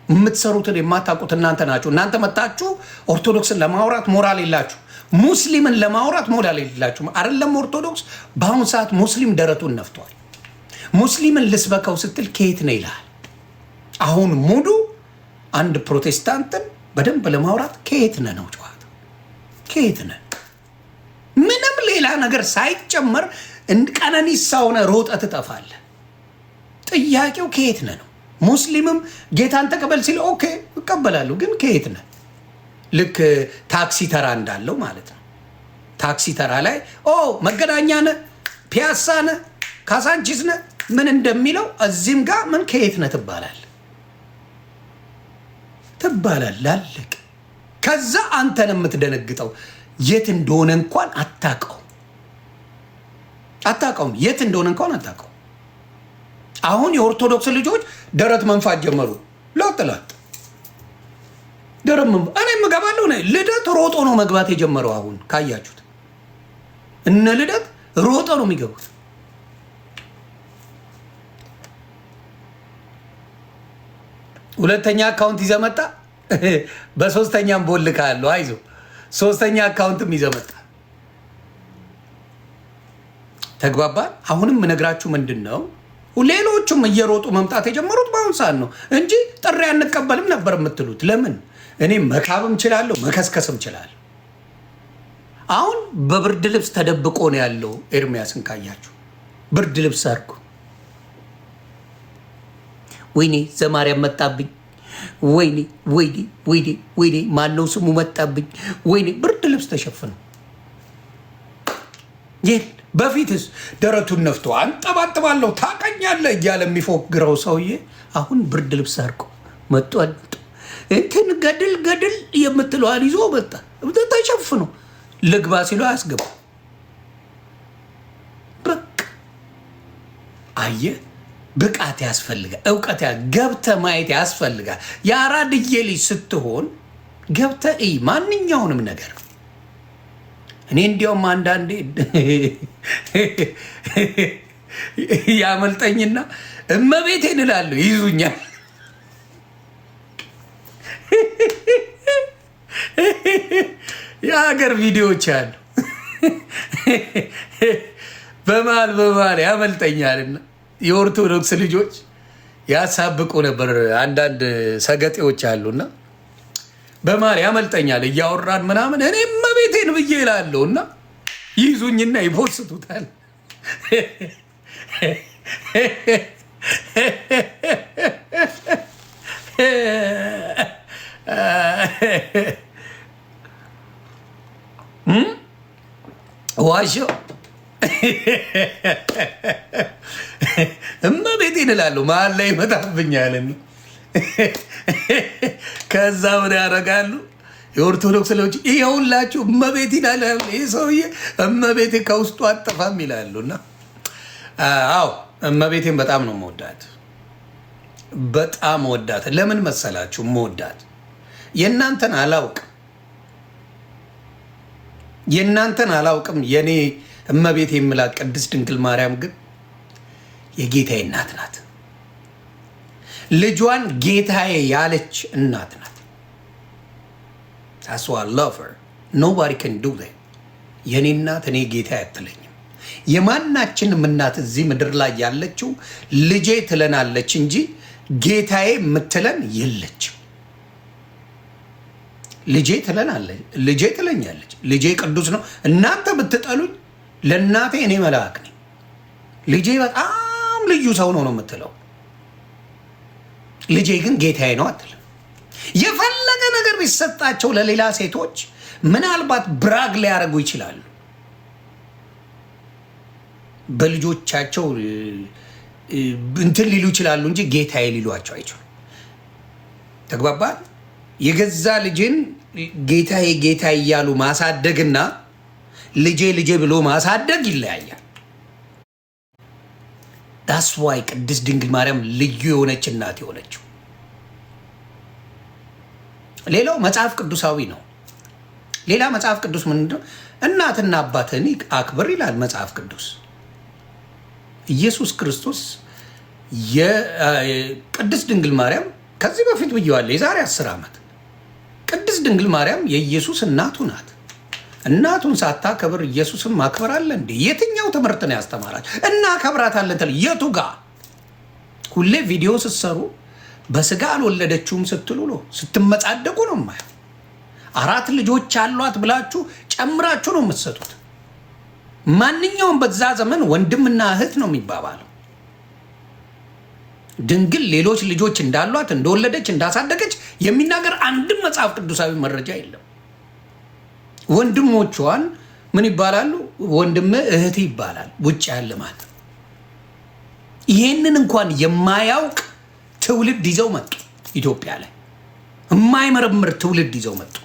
የምትሰሩትን የማታውቁት እናንተ ናችሁ። እናንተ መጣችሁ ኦርቶዶክስን ለማውራት ሞራል የላችሁ፣ ሙስሊምን ለማውራት ሞራል የላችሁ። አይደለም ኦርቶዶክስ፣ በአሁኑ ሰዓት ሙስሊም ደረቱን ነፍቷል። ሙስሊምን ልስበከው ስትል ከየት ነው ይልሃል። አሁን ሙሉ አንድ ፕሮቴስታንትን በደንብ ለማውራት ከየት ነህ ነው ጨዋታ። ከየት ነህ? ምንም ሌላ ነገር ሳይጨመር ቀነኒሳ ሆነ ሮጠ ትጠፋለህ። ጥያቄው ከየት ነህ ነው። ሙስሊምም ጌታን ተቀበል ሲል ኦኬ እቀበላለሁ፣ ግን ከየት ነህ? ልክ ታክሲ ተራ እንዳለው ማለት ነው። ታክሲ ተራ ላይ መገናኛ ነህ፣ ፒያሳ ነህ፣ ካሳንቺስ ነህ ምን እንደሚለው እዚህም ጋር ምን ከየት ነህ ትባላለህ። አለቅ። ከዛ አንተን የምትደነግጠው የት እንደሆነ እንኳን አታውቀውም። የት እንደሆነ እንኳን አታውቀው። አሁን የኦርቶዶክስ ልጆች ደረት መንፋት ጀመሩ። ላጥላት ደረት መንፋት እኔ የምገባለሁ። ልደት ሮጦ ነው መግባት የጀመረው። አሁን ካያችሁት እነ ልደት ሮጦ ነው የሚገቡት። ሁለተኛ አካውንት ይዘህ መጣ። በሶስተኛም ቦልካለሁ። አይዞ ሶስተኛ አካውንትም ይዘህ መጣ። ተግባባን። አሁንም እነግራችሁ ምንድን ነው፣ ሌሎቹም እየሮጡ መምጣት የጀመሩት በአሁን ሰዓት ነው እንጂ ጥሪ አንቀበልም ነበር የምትሉት ለምን? እኔ መካብም ችላለሁ፣ መከስከስም ችላለሁ። አሁን በብርድ ልብስ ተደብቆ ነው ያለው። ኤርሚያስን ካያችሁ ብርድ ልብስ አድርጎ ወይኔ ዘማርያም መጣብኝ፣ ወይኔ ማነው ስሙ መጣብኝ፣ ወይኔ ብርድ ልብስ ተሸፍነው ይህ በፊትስ ደረቱን ነፍቶ አንጠባጥባለሁ ታቀኛለህ እያለ የሚፎግረው ሰውዬ አሁን ብርድ ልብስ አድርጎ መጥቷል። እንትን ገድል የምትለዋል ይዞ መጣ። ተሸፍኖ ልግባ ሲሉ አያስገባ። በቃ አየህ፣ ብቃት ያስፈልጋል፣ እውቀት ገብተህ ማየት ያስፈልጋል። የአራድዬ ልጅ ስትሆን ገብተህ እይ ማንኛውንም ነገር። እኔ እንዲያውም አንዳንዴ ያመልጠኝና እመቤቴን እላለሁ፣ ይዙኛል። የሀገር ቪዲዮዎች አሉ በመሀል ያመልጠኛልና የኦርቶዶክስ ልጆች ያሳብቁ ነበር። አንዳንድ ሰገጤዎች አሉና በመሀል ያመልጠኛል እያወራን ምናምን እኔ እመቤቴን ብዬ እላለሁ እና ይዙኝና ይፖስቱታል። ዋሾ እመቤቴን እላለሁ፣ መሀል ላይ ይመጣብኛልና ከዛ ምን ያደርጋሉ የኦርቶዶክስ ልጆች? ይኸውላችሁ እመቤት ይላል ይህ ሰውዬ፣ እመቤቴ ከውስጡ አጠፋም ይላሉ። እና አዎ እመቤቴን በጣም ነው የምወዳት። በጣም ወዳት። ለምን መሰላችሁ መወዳት? የእናንተን አላውቅም። የኔ እመቤት የምላት ቅድስት ድንግል ማርያም ግን የጌታዬ እናት ናት። ልጇን ጌታዬ ያለች እናት ናት። That's why I love her. Nobody can do that. የኔ እናት እኔ ጌታዬ አትለኝም። የማናችንም እናት እዚህ ምድር ላይ ያለችው ልጄ ትለናለች እንጂ ጌታዬ የምትለን የለችም። ልጄ ትለናለች፣ ልጄ ትለኛለች። ልጄ ቅዱስ ነው። እናንተ ብትጠሉኝ ለእናቴ እኔ መልአክ ነኝ። ልጄ በጣም ልዩ ሰው ነው የምትለው። ልጄ ግን ጌታዬ ነው አትልም። የፈለገ ነገር ቢሰጣቸው ለሌላ ሴቶች ምናልባት ብራግ ሊያደርጉ ይችላሉ። በልጆቻቸው እንትን ሊሉ ይችላሉ እንጂ ጌታዬ ሊሏቸው አይችሉም። ተግባባል? የገዛ ልጅን ጌታዬ ጌታዬ እያሉ ማሳደግና ልጄ ልጄ ብሎ ማሳደግ ይለያያል። ዳስ ዋይ ቅድስት ድንግል ማርያም ልዩ የሆነች እናት የሆነችው። ሌላው መጽሐፍ ቅዱሳዊ ነው። ሌላ መጽሐፍ ቅዱስ ምንድን ነው? እናትና አባትህን አክብር ይላል መጽሐፍ ቅዱስ። ኢየሱስ ክርስቶስ የቅድስት ድንግል ማርያም ከዚህ በፊት ብየዋለሁ፣ የዛሬ 10 ዓመት ቅድስት ድንግል ማርያም የኢየሱስ እናቱ ናት። እናቱን ሳታከብር ኢየሱስን ማክበር አለ እንዴ? የትኛው ትምህርት ነው ያስተማራች? እናከብራታለን ተል የቱ ጋ? ሁሌ ቪዲዮ ስትሰሩ በስጋ አልወለደችውም ስትሉ ነው፣ ስትመጻደቁ ነው የማየው። 4 ልጆች አሏት ብላችሁ ጨምራችሁ ነው የምትሰጡት። ማንኛውም በዛ ዘመን ወንድምና እህት ነው የሚባባለው። ድንግል ሌሎች ልጆች እንዳሏት እንደወለደች እንዳሳደገች የሚናገር አንድም መጽሐፍ ቅዱሳዊ መረጃ የለም። ወንድሞቿን ምን ይባላሉ? ወንድም እህት ይባላል ውጭ ያለ ማለት። ይሄንን እንኳን የማያውቅ ትውልድ ይዘው መጡ። ኢትዮጵያ ላይ የማይመረምር ትውልድ ይዘው መጡ።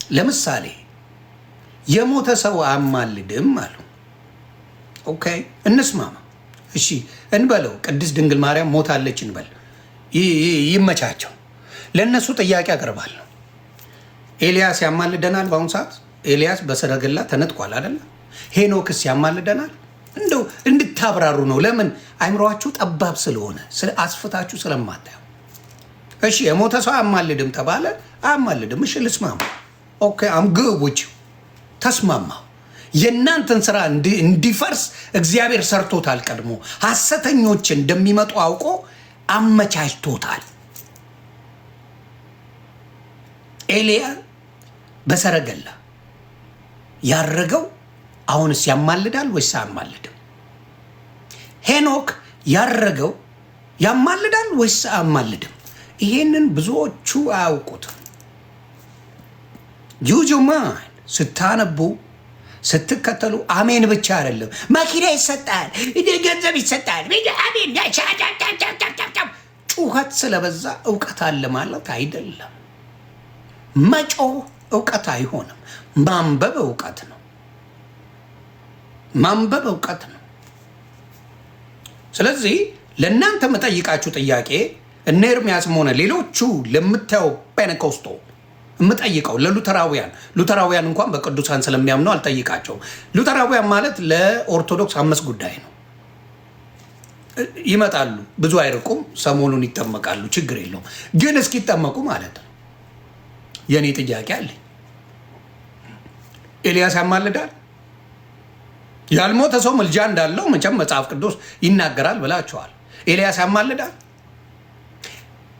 ለምሳሌ የሞተ ሰው አማልድም አሉ። ኦኬ እንስማማ፣ እሺ እንበለው። ቅድስት ድንግል ማርያም ሞታለች እንበል፣ ይመቻቸው። ለእነሱ ጥያቄ አቀርባለሁ። ኤልያስ ያማልደናል? በአሁኑ ሰዓት ኤልያስ በሰረገላ ተነጥቋል አይደለ? ሄኖክስ ያማልደናል? እንደው እንድታብራሩ ነው። ለምን አይምሯችሁ ጠባብ ስለሆነ አስፍታችሁ ስለማታዩ። እሺ የሞተ ሰው አያማልድም ተባለ፣ አያማልድም። እሺ ልስማማ። ኦኬ አምግቡች ተስማማው። የእናንተን ስራ እንዲፈርስ እግዚአብሔር ሰርቶታል። ቀድሞ ሐሰተኞች እንደሚመጡ አውቆ አመቻችቶታል። ኤልያ በሰረገላ ያረገው አሁንስ ያማልዳል ወይስ አያማልድም? ሄኖክ ያረገው ያማልዳል ወይስ አያማልድም? ይሄንን ብዙዎቹ አያውቁትም። ዩጁማን ስታነቡ ስትከተሉ አሜን ብቻ አይደለም። መኪና ይሰጣል፣ ገንዘብ ይሰጣል፣ ጩኸት ስለበዛ እውቀት አለ ማለት አይደለም። መጮህ እውቀት አይሆንም። ማንበብ እውቀት ነው። ማንበብ እውቀት ነው። ስለዚህ ለእናንተ የምጠይቃችሁ ጥያቄ እነ ኤርሚያስም ሆነ ሌሎቹ ለምታየው ፔንቴኮስቶ የምጠይቀው ሉተራውያን እንኳን በቅዱሳን ስለሚያምኑ አልጠይቃቸውም። ሉተራውያን ማለት ለኦርቶዶክስ 5 ጉዳይ ነው። ይመጣሉ፣ ብዙ አይርቁም፣ ሰሞኑን ይጠመቃሉ፣ ችግር የለውም። ግን እስኪጠመቁ ማለት ነው። የኔ ጥያቄ አለኝ። ኤልያስ ያማልዳል? ያልሞተ ሰው ምልጃ እንዳለው መቼም መጽሐፍ ቅዱስ ይናገራል ብላችኋል። ኤልያስ ያማልዳል?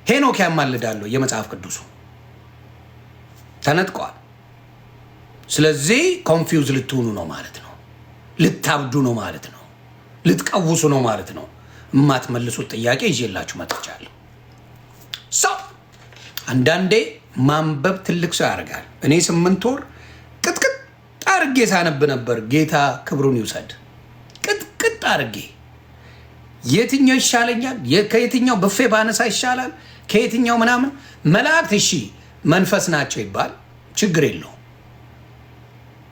ሄኖክ ያማልዳል? የመጽሐፍ ቅዱሱ ተነጥቀዋል። ስለዚህ ኮንፊውዝ ልትሆኑ ነው ማለት ነው። ልታብዱ ነው ማለት ነው። ልትቀውሱ ነው ማለት ነው። የማትመልሱት ጥያቄ ይዤላችሁ መጥቻለሁ። ሰው አንዳንዴ ማንበብ ትልቅ ሰው ያደርጋል። እኔ 8 ወር ቅጥቅጥ አርጌ ሳነብ ነበር። ጌታ ክብሩን ይውሰድ። ቅጥቅጥ አርጌ የትኛው ይሻለኛል? ከየትኛው ብፌ ባነሳ ይሻላል? ከየትኛው ምናምን መላእክት እሺ መንፈስ ናቸው ይባል፣ ችግር የለው።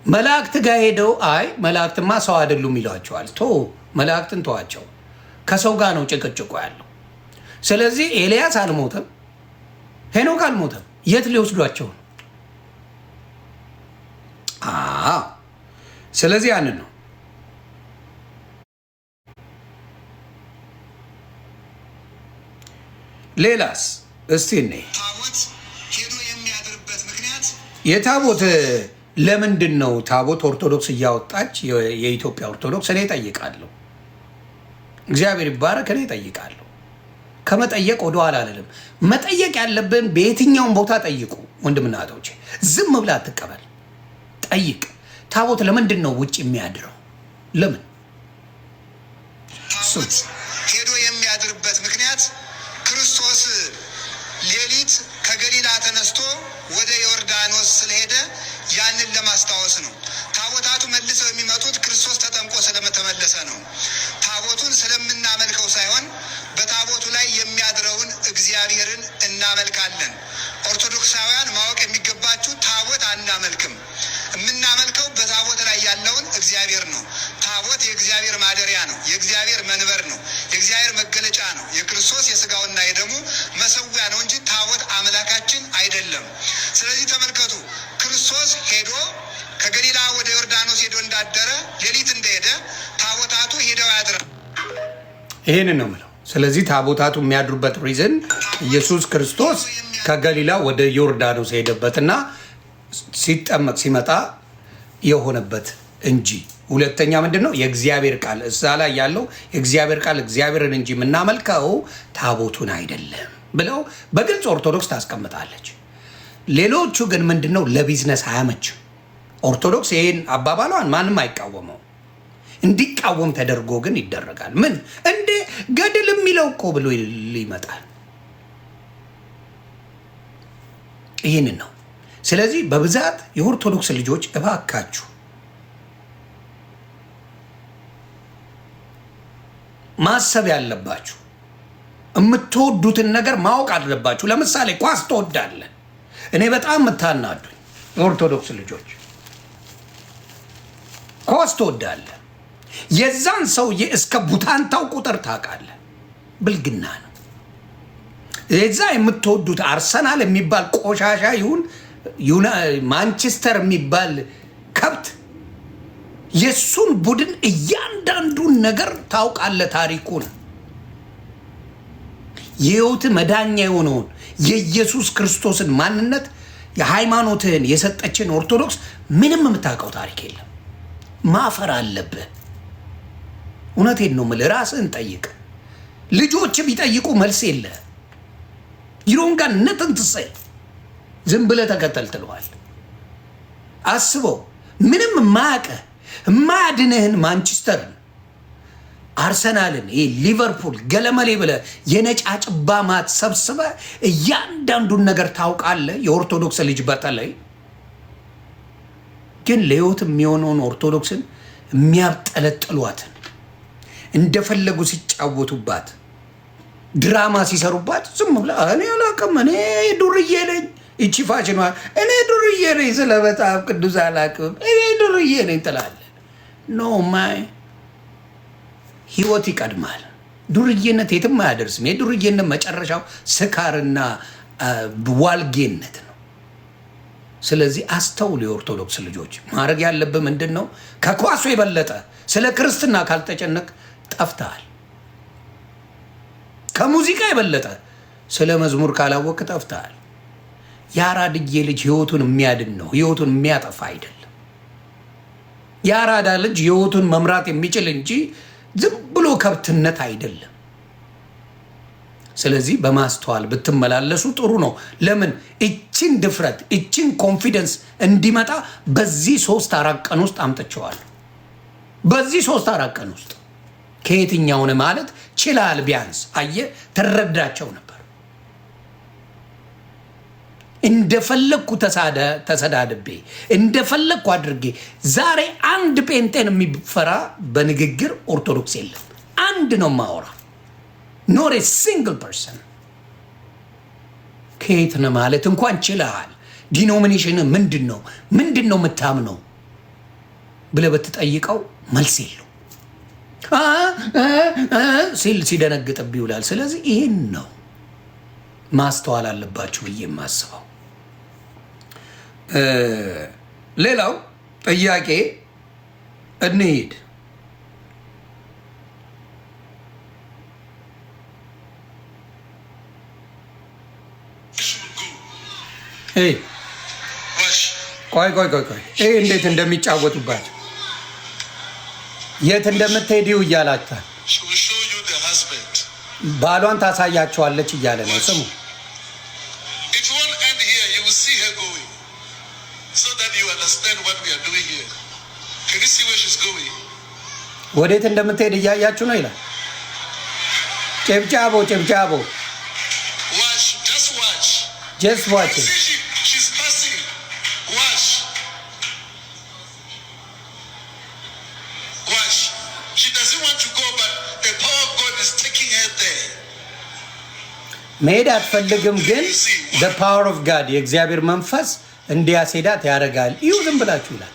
መላእክት ጋር ሄደው አይ መላእክትማ ሰው አይደሉም ይሏቸዋል። ቶ መላእክትን ተዋቸው። ከሰው ጋር ነው ጭቅጭቁ ያለው። ስለዚህ ኤልያስ አልሞተም፣ ሄኖክ አልሞተም። የት ሊወስዷቸው ነው? ስለዚህ ያንን ነው። ሌላስ እስቲ እኔ ታቦት ሄዶ የሚያድርበት ምክንያት የታቦት ለምንድን ነው ታቦት ኦርቶዶክስ እያወጣች የኢትዮጵያ ኦርቶዶክስ? እኔ ጠይቃለሁ። እግዚአብሔር ይባረክ። እኔ ጠይቃለሁ። ከመጠየቅ ወደኋላ አልልም። መጠየቅ ያለብን በየትኛውም ቦታ ጠይቁ ወንድምና እህቶቼ። ዝም ብለህ አትቀበል፣ ጠይቅ። ታቦት ለምንድን ነው ውጭ የሚያድረው? ለምን ታቦት ሄዶ የሚያድርበት ምክንያት ክርስቶስ ሌሊት ከገሊላ ተነስቶ ወደ ዮርዳኖስ ስለሄደ ያንን ለማስታወስ ነው። ታቦታቱ መልሰው የሚመጡት ክርስቶስ ተጠምቆ ስለተመለሰ ነው። ታቦቱን ስለምናመልከው ሳይሆን በታቦቱ ላይ የሚያድረውን እግዚአብሔርን እናመልካለን። ኦርቶዶክሳውያን ማወቅ የሚገባችሁ ታቦት አናመልክም። የምናመልከው በታቦት ላይ ያለውን እግዚአብሔር ነው። ታቦት የእግዚአብሔር ማደሪያ ነው። የእግዚአብሔር መንበር ነው። የእግዚአብሔር መገለጫ ነው። የክርስቶስ የስጋውና የደሙ መሰዊያ ነው እንጂ ታቦት አምላካችን አይደለም። ስለዚህ ተመልከቱ፣ ክርስቶስ ሄዶ ከገሊላ ወደ ዮርዳኖስ ሄዶ እንዳደረ ሌሊት እንደሄደ ታቦታቱ ሄደው ያድራል። ይህንን ነው የምለው። ስለዚህ ታቦታቱ የሚያድሩበት ሪዝን ኢየሱስ ክርስቶስ ከገሊላ ወደ ዮርዳኖስ ሄደበትና ሲጠመቅ ሲመጣ የሆነበት እንጂ። ሁለተኛ ምንድን ነው? የእግዚአብሔር ቃል እዛ ላይ ያለው የእግዚአብሔር ቃል እግዚአብሔርን እንጂ የምናመልከው ታቦቱን አይደለም ብለው በግልጽ ኦርቶዶክስ ታስቀምጣለች። ሌሎቹ ግን ምንድን ነው? ለቢዝነስ አያመችም። ኦርቶዶክስ ይህን አባባሏን ማንም አይቃወመው፣ እንዲቃወም ተደርጎ ግን ይደረጋል። ምን እንዴ ገድል የሚለው እኮ ብሎ ይመጣል። ይህንን ነው። ስለዚህ በብዛት የኦርቶዶክስ ልጆች እባካችሁ ማሰብ ያለባችሁ የምትወዱትን ነገር ማወቅ አለባችሁ። ለምሳሌ ኳስ ትወዳለህ። እኔ በጣም የምታናዱኝ የኦርቶዶክስ ልጆች ኳስ ትወዳለህ። የዛን ሰውዬ እስከ ቡታንታው ቁጥር ታውቃለህ። ብልግና ነው። የዛ የምትወዱት አርሰናል የሚባል ቆሻሻ ይሁን ማንቸስተር የሚባል ከብት የሱን ቡድን እያንዳንዱን ነገር ታውቃለህ። ታሪኩን የህይወት መዳኛ የሆነውን የኢየሱስ ክርስቶስን ማንነት የሃይማኖትህን የሰጠችን ኦርቶዶክስ ምንም የምታውቀው ታሪክ የለም። ማፈር አለብህ። እውነቴን ነው የምልህ። ራስህን ጠይቅ። ልጆች ቢጠይቁ መልስ የለህ። ይሮንጋ ነትን ትሰይ ዝም ብለህ ተከተል ትለዋል። አስበው። ምንም የማያውቅህ የማያድንህን ማንቸስተርን፣ አርሰናልን፣ ሊቨርፑል ገለመሌ ብለህ የነጫጭባ ማት ሰብስበህ እያንዳንዱን ነገር ታውቃለህ። የኦርቶዶክስ ልጅ በተለይ ግን ለህይወት የሚሆነውን ኦርቶዶክስን የሚያብጠለጥሏትን እንደፈለጉ ሲጫወቱባት ድራማ ሲሰሩባት ዝም ብለህ እኔ አላውቅም፣ እኔ ዱርዬ ነኝ፣ ይቺ ፋሽኗ፣ እኔ ዱርዬ ነኝ፣ ስለ መጽሐፍ ቅዱስ አላውቅም፣ እኔ ዱርዬ ነኝ ትላለህ። ኖ ማይ ህይወት ይቀድማል። ዱርዬነት የትም አያደርስም። የዱርዬነት መጨረሻው ስካርና ዋልጌነት ነው። ስለዚህ አስተውሉ። የኦርቶዶክስ ልጆች ማድረግ ያለብህ ምንድን ነው? ከኳሱ የበለጠ ስለ ክርስትና ካልተጨነቅ ጠፍተሃል። ከሙዚቃ የበለጠ ስለ መዝሙር ካላወቅ ጠፍተሃል። የአራድዬ ልጅ ህይወቱን የሚያድን ነው፣ ህይወቱን የሚያጠፋ አይደለም። የአራዳ ልጅ ህይወቱን መምራት የሚችል እንጂ ዝም ብሎ ከብትነት አይደለም። ስለዚህ በማስተዋል ብትመላለሱ ጥሩ ነው። ለምን እችን ድፍረት እችን ኮንፊደንስ እንዲመጣ በዚህ 3-4 ቀን ውስጥ አምጥቼዋለሁ። በዚህ 3-4 ቀን ውስጥ ከየትኛውን ማለት ችላል። ቢያንስ አየህ ትረዳቸው ነበር። እንደፈለግኩ ተሰዳድቤ እንደፈለግኩ አድርጌ ዛሬ አንድ ጴንጤን የሚፈራ በንግግር ኦርቶዶክስ የለም። አንድ ነው ማወራ ኖር ሲንግል ፐርሰን። ከየት ነህ ማለት እንኳን ችለሃል። ዲኖሚኔሽን ምንድን ነው የምታምነው ብለህ ብትጠይቀው መልስ የለው። ሲል ሲደነግጥብ ይውላል። ስለዚህ ይህን ነው ማስተዋል አለባችሁ ብዬ የማስበው። ሌላው ጥያቄ እንሂድ። ቆይ ይህ እንዴት እንደሚጫወቱባት የት እንደምትሄዲው እያላታል። ባሏን ታሳያቸዋለች እያለ ነው። ስሙ ወዴት እንደምትሄድ እያያችሁ ነው ይላል። ጨብጫቦ ጀስት ዋች መሄድ አትፈልግም፣ ግን the power of God የእግዚአብሔር መንፈስ እንዲያስሄዳት ያደርጋል። ይሁ ዝም ብላችሁ ይላል።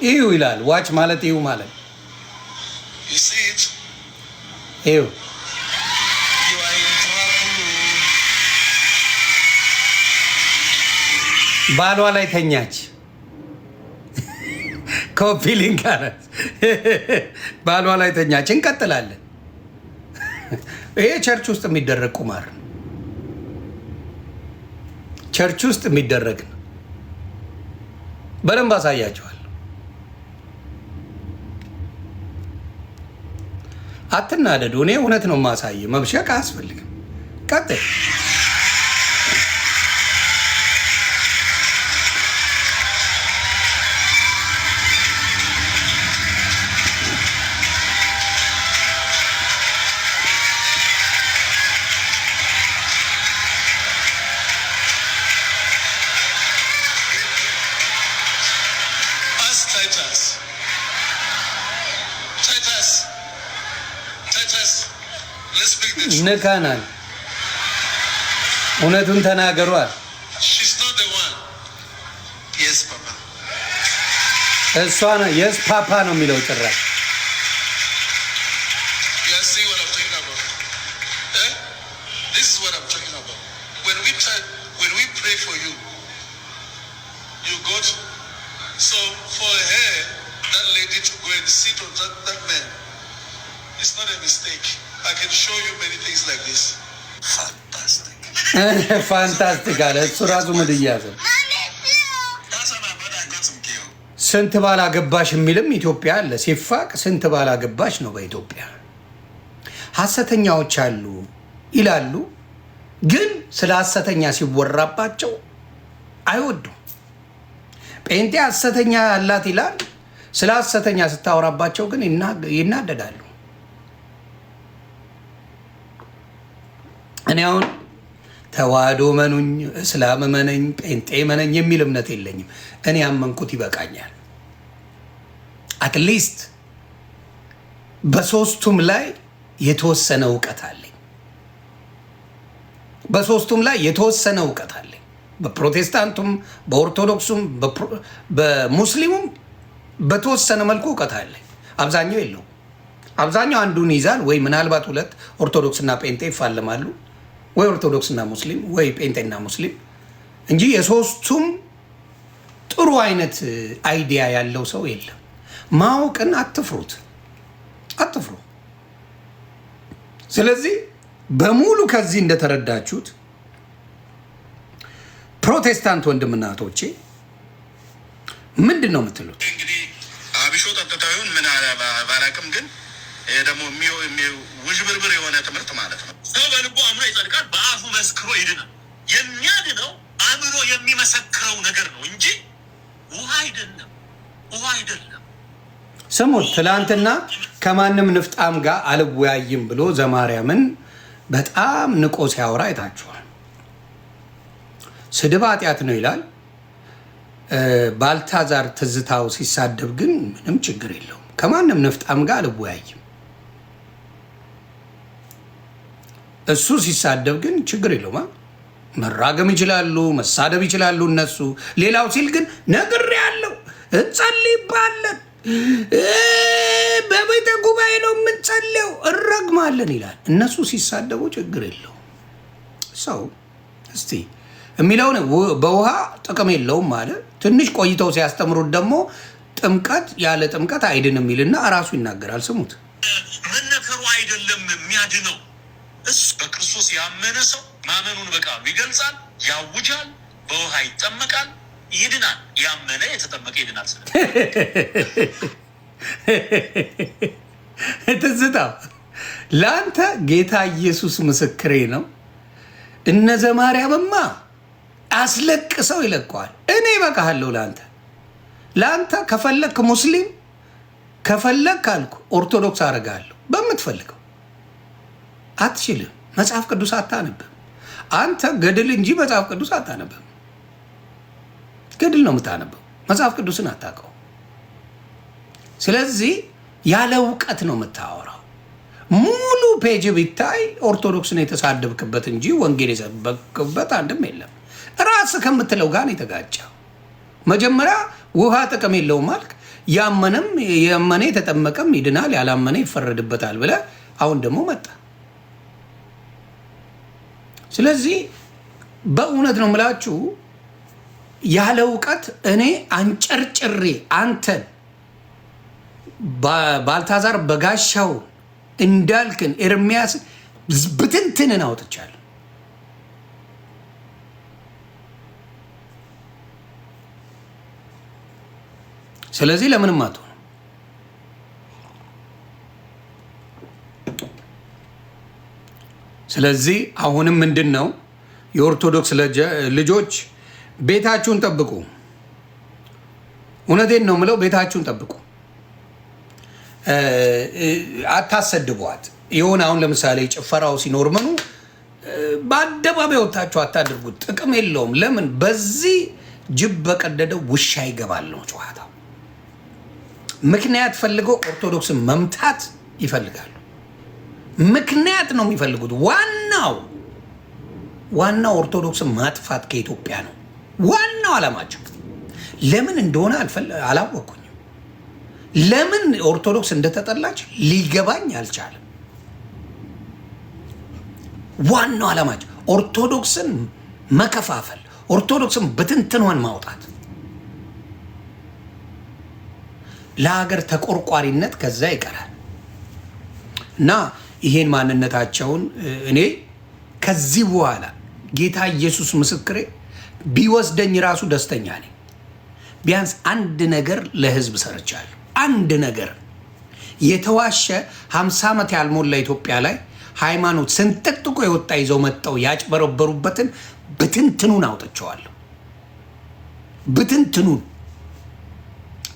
ይሁ ይላል። ዋች ማለት ይሁ ማለት ይሁ ባሏ ላይ ተኛች። ኮፒ ሊንክ አላት። ባሏ ላይ ተኛች። እንቀጥላለን። ይሄ ቸርች ውስጥ የሚደረግ ቁማር ነው። ቸርች ውስጥ የሚደረግ ነው። በደንብ አሳያቸዋል። አትናደዱ። እኔ እውነት ነው ማሳየ። መብሸቅ አያስፈልግም። ቀጥል። ንካናል። እውነቱን ተናገሯል። እሷ ነው የስ ፓፓ ነው የሚለው ጭራሽ። ፋንታስቲክ አለ እሱ ራሱ ምድያዘ ስንት ባላገባሽ የሚልም ኢትዮጵያ አለ። ሲፋቅ ስንት ባላገባሽ ነው በኢትዮጵያ። ሐሰተኛዎች አሉ ይላሉ፣ ግን ስለ ሐሰተኛ ሲወራባቸው አይወዱም። ጴንጤ ሐሰተኛ አላት ይላል፣ ስለ ሐሰተኛ ስታወራባቸው ግን ይናደዳሉ። እኔ አሁን ተዋህዶ መኑኝ፣ እስላም መነኝ፣ ጴንጤ መነኝ የሚል እምነት የለኝም። እኔ ያመንኩት ይበቃኛል። አትሊስት በሶስቱም ላይ የተወሰነ እውቀት አለኝ። በሶስቱም ላይ የተወሰነ እውቀት አለኝ። በፕሮቴስታንቱም፣ በኦርቶዶክሱም፣ በሙስሊሙም በተወሰነ መልኩ እውቀት አለኝ። አብዛኛው የለውም። አብዛኛው አንዱን ይዛል፣ ወይ ምናልባት ሁለት ኦርቶዶክስና ጴንጤ ይፋለማሉ፣ ወይ ኦርቶዶክስና ሙስሊም፣ ወይ ጴንጤና ሙስሊም እንጂ የሶስቱም ጥሩ አይነት አይዲያ ያለው ሰው የለም። ማወቅን አትፍሩት፣ አትፍሩ። ስለዚህ በሙሉ ከዚህ እንደተረዳችሁት ፕሮቴስታንት ወንድምና እህቶቼ ምንድን ነው የምትሉት? እንግዲህ አብሾ ጠጥታዩን ምን ባላቅም፣ ግን ይሄ ደግሞ ውዥብርብር የሆነ ትምህርት ማለት ነው። ሰው በልቡ አምኖ ይጸድቃል፣ በአፉ መስክሮ ይድናል። የሚያድነው አምኖ የሚመሰክረው ነገር ነው እንጂ ውሃ አይደለም። ውሃ አይደለም። ስሙት፣ ትላንትና ከማንም ንፍጣም ጋር አልወያይም ብሎ ዘማርያምን በጣም ንቆ ሲያወራ አይታችኋል። ስድብ ኃጢአት ነው ይላል። ባልታዛር ትዝታው ሲሳደብ ግን ምንም ችግር የለውም። ከማንም ንፍጣም ጋር አልወያይም። እሱ ሲሳደብ ግን ችግር የለውም። መራገም ይችላሉ፣ መሳደብ ይችላሉ እነሱ። ሌላው ሲል ግን ነግሬያለሁ፣ እንጸልይባለን፣ በቤተ ጉባኤ ነው የምንጸልየው፣ እንረግማለን ይላል። እነሱ ሲሳደቡ ችግር የለውም። ሰው እስቲ የሚለውን በውሃ ጥቅም የለውም ማለት ትንሽ ቆይተው ሲያስተምሩት ደግሞ ጥምቀት ያለ ጥምቀት አይድንም የሚልና እራሱ ይናገራል። ስሙት። መነከሩ አይደለም የሚያድነው፣ እሱ በክርስቶስ ያመነ ሰው ማመኑን በቃሉ ይገልጻል፣ ያውጃል፣ በውሃ ይጠመቃል፣ ይድናል። ያመነ የተጠመቀ ይድናል። ስለ ትዝታ ለአንተ ጌታ ኢየሱስ ምስክሬ ነው። እነ ዘማርያምማ አስለቅሰው ይለቀዋል። እኔ በቃሃለሁ ለአንተ ከፈለክ ሙስሊም ከፈለክ አልኩ ኦርቶዶክስ አደርጋለሁ። በምትፈልገው አትችልም። መጽሐፍ ቅዱስ አታነብም። አንተ ገድል እንጂ መጽሐፍ ቅዱስ አታነብም። ገድል ነው የምታነበው፣ መጽሐፍ ቅዱስን አታውቀው። ስለዚህ ያለ እውቀት ነው የምታወራው። ሙሉ ፔጅ ቢታይ ኦርቶዶክስን የተሳደብክበት እንጂ ወንጌል የሰበክበት አንድም የለም። ራስህ ከምትለው ጋር የተጋጨው መጀመሪያ ውሃ ጥቅም የለውም አልክ። ያመነ የተጠመቀም ይድናል፣ ያላመነ ይፈረድበታል ብለህ አሁን ደግሞ መጣ። ስለዚህ በእውነት ነው የምላችሁ ያለ እውቀት እኔ አንጨርጭሬ አንተን ባልታዛር በጋሻው እንዳልክን ኤርሚያስ ብትንትንን አውጥቻለሁ። ስለዚህ ለምንም አትሆንም። ስለዚህ አሁንም ምንድን ነው የኦርቶዶክስ ልጆች ቤታችሁን ጠብቁ። እውነቴን ነው የምለው፣ ቤታችሁን ጠብቁ። አታሰድቧት። ይሁን አሁን ለምሳሌ ጭፈራው ሲኖር ምኑ በአደባባይ ወታችሁ አታድርጉት። ጥቅም የለውም። ለምን በዚህ ጅብ በቀደደው ውሻ ይገባል ነው ጨዋታው። ምክንያት ፈልገው ኦርቶዶክስን መምታት ይፈልጋሉ። ምክንያት ነው የሚፈልጉት። ዋናው ኦርቶዶክስን ማጥፋት ከኢትዮጵያ ነው ዋናው ዓላማቸው። ለምን እንደሆነ አላወቅኩኝም። ለምን ኦርቶዶክስ እንደተጠላች ሊገባኝ አልቻለም። ዋናው ዓላማቸው ኦርቶዶክስን መከፋፈል፣ ኦርቶዶክስን በትንትኗን ማውጣት፣ ለሀገር ተቆርቋሪነት ከዛ ይቀራል። እና ይሄን ማንነታቸውን እኔ ከዚህ በኋላ ጌታ ኢየሱስ ምስክሬ ቢወስደኝ ራሱ ደስተኛ ነኝ። ቢያንስ አንድ ነገር ለህዝብ ሰርቻለሁ። አንድ ነገር የተዋሸ 50 ዓመት ያልሞላ ኢትዮጵያ ላይ ሃይማኖት ስንጥቅጥቆ የወጣ ይዘው መጠው ያጭበረበሩበትን ብትንትኑን አውጥቸዋለሁ። ብትንትኑን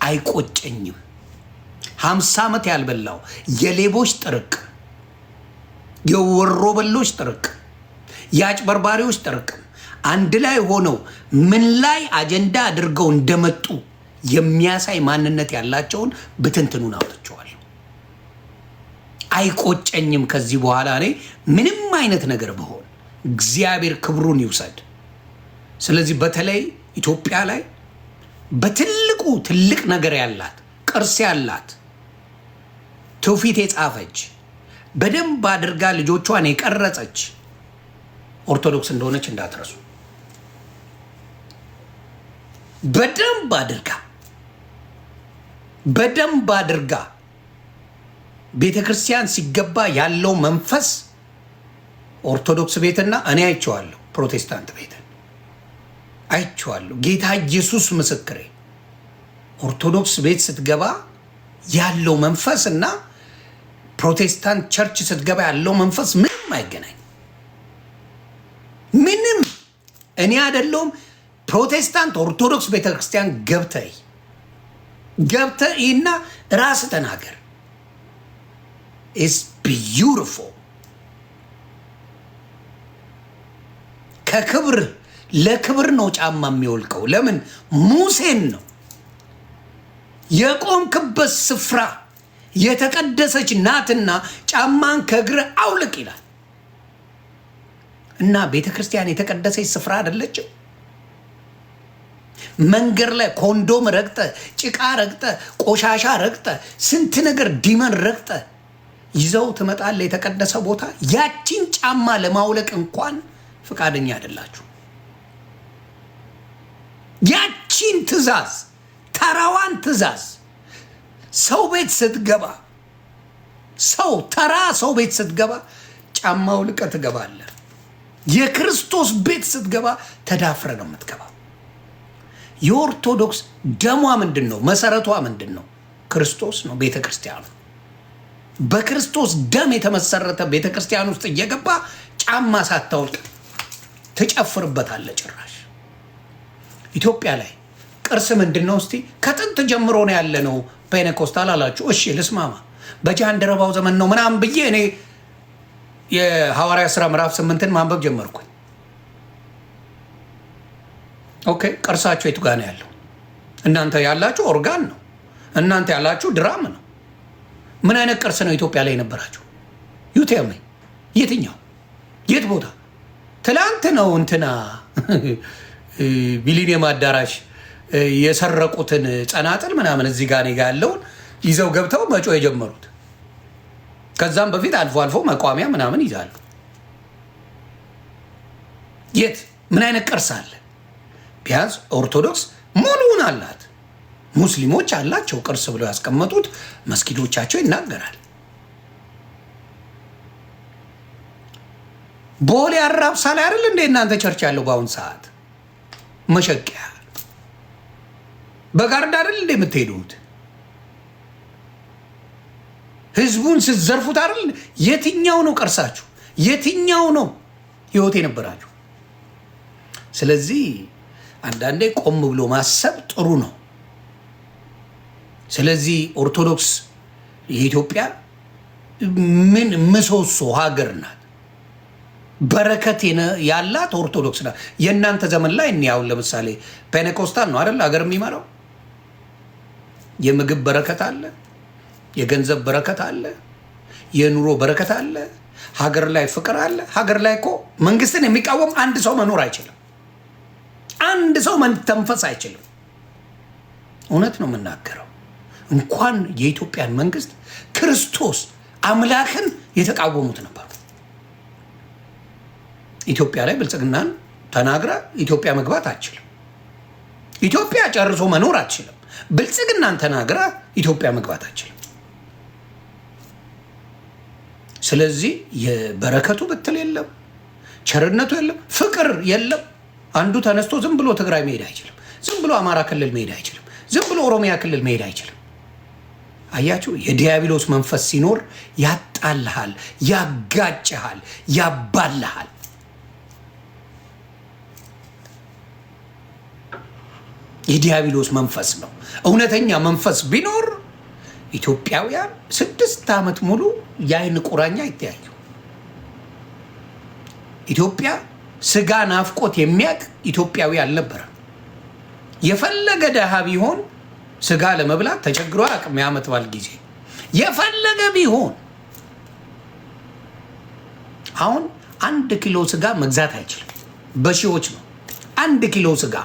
አይቆጨኝም። 50 ዓመት ያልበላው የሌቦች ጥርቅ፣ የወሮ በሎች ጥርቅ፣ የአጭበርባሪዎች ጥርቅ አንድ ላይ ሆነው ምን ላይ አጀንዳ አድርገው እንደመጡ የሚያሳይ ማንነት ያላቸውን ብትንትኑን አውጥቸዋለሁ። አይቆጨኝም። ከዚህ በኋላ እኔ ምንም አይነት ነገር ብሆን እግዚአብሔር ክብሩን ይውሰድ። ስለዚህ በተለይ ኢትዮጵያ ላይ በትልቁ ትልቅ ነገር ያላት ቅርስ ያላት ትውፊት የጻፈች በደንብ አድርጋ ልጆቿን የቀረጸች ኦርቶዶክስ እንደሆነች እንዳትረሱ። በደንብ አድርጋ ቤተ ክርስቲያን ሲገባ ያለው መንፈስ ኦርቶዶክስ ቤትና እኔ አይቼዋለሁ፣ ፕሮቴስታንት ቤትን አይቼዋለሁ። ጌታ ኢየሱስ ምስክሬ፣ ኦርቶዶክስ ቤት ስትገባ ያለው መንፈስ እና ፕሮቴስታንት ቸርች ስትገባ ያለው መንፈስ ምንም አይገናኝ። ምንም እኔ አይደለሁም ፕሮቴስታንት ኦርቶዶክስ ቤተክርስቲያን ገብተህ እና ራስ ተናገር። ኢትስ ቢዩቲፉል። ከክብር ለክብር ነው ጫማ የሚወልቀው። ለምን? ሙሴን ነው የቆምክበት ስፍራ የተቀደሰች ናትና ጫማን ከእግር አውልቅ ይላል። እና ቤተክርስቲያን የተቀደሰች ስፍራ አይደለችም? መንገድ ላይ ኮንዶም ረግጠ፣ ጭቃ ረግጠ፣ ቆሻሻ ረግጠ፣ ስንት ነገር ዲመን ረግጠ ይዘው ትመጣለህ የተቀደሰ ቦታ። ያቺን ጫማ ለማውለቅ እንኳን ፈቃደኛ አይደላችሁ። ያቺን ትእዛዝ፣ ተራዋን ትእዛዝ ሰው ቤት ስትገባ፣ ተራ ሰው ቤት ስትገባ ጫማ አውልቀህ ትገባለህ። የክርስቶስ ቤት ስትገባ ተዳፍረ ነው የምትገባ። የኦርቶዶክስ ደሟ ምንድን ነው? መሰረቷ ምንድን ነው? ክርስቶስ ነው። ቤተ ክርስቲያኑ በክርስቶስ ደም የተመሰረተ ቤተ ክርስቲያን ውስጥ እየገባ ጫማ ሳታውልቅ ትጨፍርበታለህ። ጭራሽ ኢትዮጵያ ላይ ቅርስ ምንድን ነው? እስቲ ከጥንት ጀምሮ ነው ያለ ነው ፔኔኮስታል አላችሁ። እሺ ልስማማ። በጃንደረባው ዘመን ነው ምናምን ብዬ እኔ የሐዋርያ ሥራ ምዕራፍ 8ን ማንበብ ጀመርኩኝ። ኦኬ ቅርሳችሁ የቱ ጋር ነው ያለው? እናንተ ያላችሁ ኦርጋን ነው። እናንተ ያላችሁ ድራም ነው። ምን አይነት ቅርስ ነው ኢትዮጵያ ላይ የነበራችሁ? ዩቴም የትኛው የት ቦታ? ትላንት ነው እንትና ሚሊኒየም አዳራሽ የሰረቁትን ጸናጽል ምናምን እዚህ ጋር ያለውን ይዘው ገብተው መጮ የጀመሩት። ከዛም በፊት አልፎ አልፎ መቋሚያ ምናምን ይዛሉ። የት ምን አይነት ቅርስ አለ? ቢያንስ ኦርቶዶክስ ሙሉውን አላት። ሙስሊሞች አላቸው ቅርስ ብለው ያስቀመጡት መስጊዶቻቸው ይናገራል። ቦሌ አራብሳ ላይ አይደል እንደ እናንተ ቸርች ያለው በአሁን ሰዓት መሸቂያ በጋርድ አይደል እንደ የምትሄዱት? ህዝቡን ስትዘርፉት አይደል? የትኛው ነው ቅርሳችሁ? የትኛው ነው ህይወት የነበራችሁ? ስለዚህ አንዳንዴ ቆም ብሎ ማሰብ ጥሩ ነው። ስለዚህ ኦርቶዶክስ የኢትዮጵያ ምን ምሰሶ ሀገር ናት። በረከት ያላት ኦርቶዶክስ ናት። የእናንተ ዘመን ላይ ያው ለምሳሌ ፔኔኮስታል ነው አይደል ሀገር የሚመራው። የምግብ በረከት አለ፣ የገንዘብ በረከት አለ፣ የኑሮ በረከት አለ፣ ሀገር ላይ ፍቅር አለ። ሀገር ላይ እኮ መንግስትን የሚቃወም አንድ ሰው መኖር አይችልም። አንድ ሰው መንተንፈስ አይችልም። እውነት ነው የምናገረው። እንኳን የኢትዮጵያን መንግስት ክርስቶስ አምላክን የተቃወሙት ነበሩ። ኢትዮጵያ ላይ ብልጽግናን ተናግራ ኢትዮጵያ መግባት አትችልም። ኢትዮጵያ ጨርሶ መኖር አትችልም። ብልጽግናን ተናግራ ኢትዮጵያ መግባት አትችልም። ስለዚህ የበረከቱ ብትል የለም፣ ቸርነቱ የለም፣ ፍቅር የለም። አንዱ ተነስቶ ዝም ብሎ ትግራይ መሄድ አይችልም። ዝም ብሎ አማራ ክልል መሄድ አይችልም። ዝም ብሎ ኦሮሚያ ክልል መሄድ አይችልም። አያችሁ፣ የዲያብሎስ መንፈስ ሲኖር ያጣልሃል፣ ያጋጭሃል፣ ያባልሃል። የዲያብሎስ መንፈስ ነው። እውነተኛ መንፈስ ቢኖር ኢትዮጵያውያን 6 ዓመት ሙሉ የአይን ቁራኛ ይተያዩ። ኢትዮጵያ ስጋ ናፍቆት የሚያውቅ ኢትዮጵያዊ አልነበረም። የፈለገ ደሃ ቢሆን ስጋ ለመብላት ተቸግሮ አቅም ያመት ባል ጊዜ የፈለገ ቢሆን አሁን 1 ኪሎ ስጋ መግዛት አይችልም። በሺዎች ነው 1 ኪሎ ስጋ።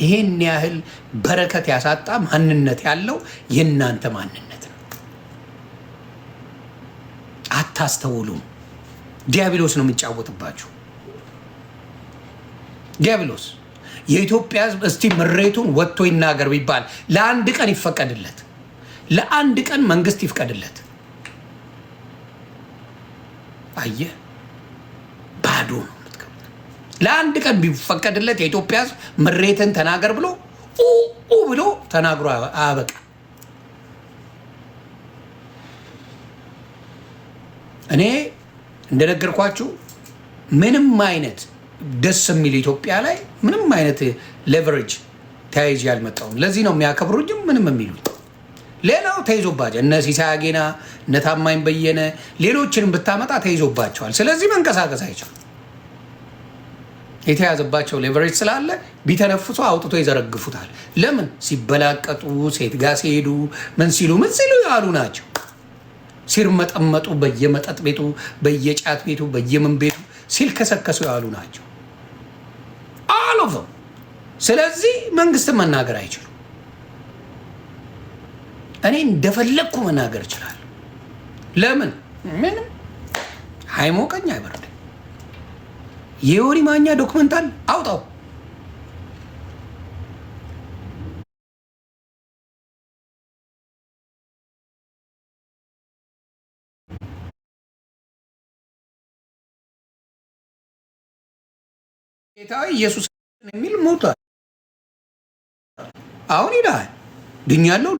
ይሄን ያህል በረከት ያሳጣ ማንነት ያለው የእናንተ ማንነት ነው። አታስተውሉም። ዲያብሎስ ነው የሚጫወትባችሁ። ዲያብሎስ የኢትዮጵያ ሕዝብ እስቲ ምሬቱን ወጥቶ ይናገር ቢባል ለአንድ ቀን ይፈቀድለት፣ ለአንድ ቀን መንግስት ይፍቀድለት። አየህ፣ ባዶ ነው የምትገቡት። ለአንድ ቀን ቢፈቀድለት የኢትዮጵያ ሕዝብ ምሬትን ተናገር ብሎ ብሎ ተናግሮ አበቃ። እኔ እንደነገርኳችሁ ምንም አይነት ደስ የሚል ኢትዮጵያ ላይ ምንም አይነት ሌቨሬጅ ተያይዤ ያልመጣሁም። ለዚህ ነው የሚያከብሩኝም ምንም የሚሉት። ሌላው ተይዞባቸው እነ ሲሳይ አጌና እነ ታማኝ በየነ ሌሎችንም ብታመጣ ተይዞባቸዋል። ስለዚህ መንቀሳቀስ አይችሉም። የተያዘባቸው ሌቨሬጅ ስላለ ቢተነፍሱ አውጥቶ ይዘረግፉታል። ለምን? ሲበላቀጡ፣ ሴት ጋር ሲሄዱ፣ ምን ሲሉ ያሉ ናቸው። ሲርመጠመጡ በየመጠጥ ቤቱ፣ በየጫት ቤቱ፣ በየምን ቤቱ ሲልከሰከሱ ያሉ ናቸው አሎፈም። ስለዚህ መንግስትን መናገር አይችሉም። እኔ እንደፈለግኩ መናገር እችላለሁ። ለምን? ምንም አይሞቀኝ አይበርደኝ። የዮኒ ማኛ ዶክመንታል አውጣው። ጌታዊ ኢየሱስ የሚል ሞቷል። አሁን ይላል ድኛለሁ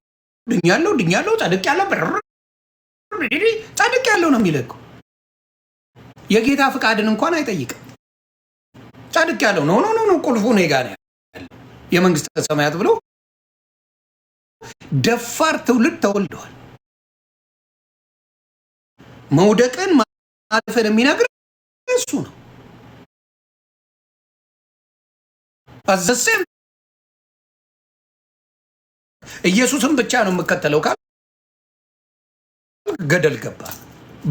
ጸድቅ ያለው ነው የሚለቀው። የጌታ ፍቃድን እንኳን አይጠይቅም። ጸድቅ ያለው ነው ቁልፉ እኔ ጋር ነው ያለው የመንግስተ ሰማያት ብሎ ደፋር ትውልድ ተወልደዋል። መውደቅን ማለፍን የሚነግር እሱ ነው። አዘሰም ኢየሱስን ብቻ ነው የምከተለው ካል ገደል ገባ፣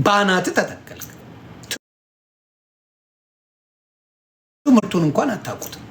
ባናት ተተከልክ። ትምህርቱን እንኳን አታውቁትም።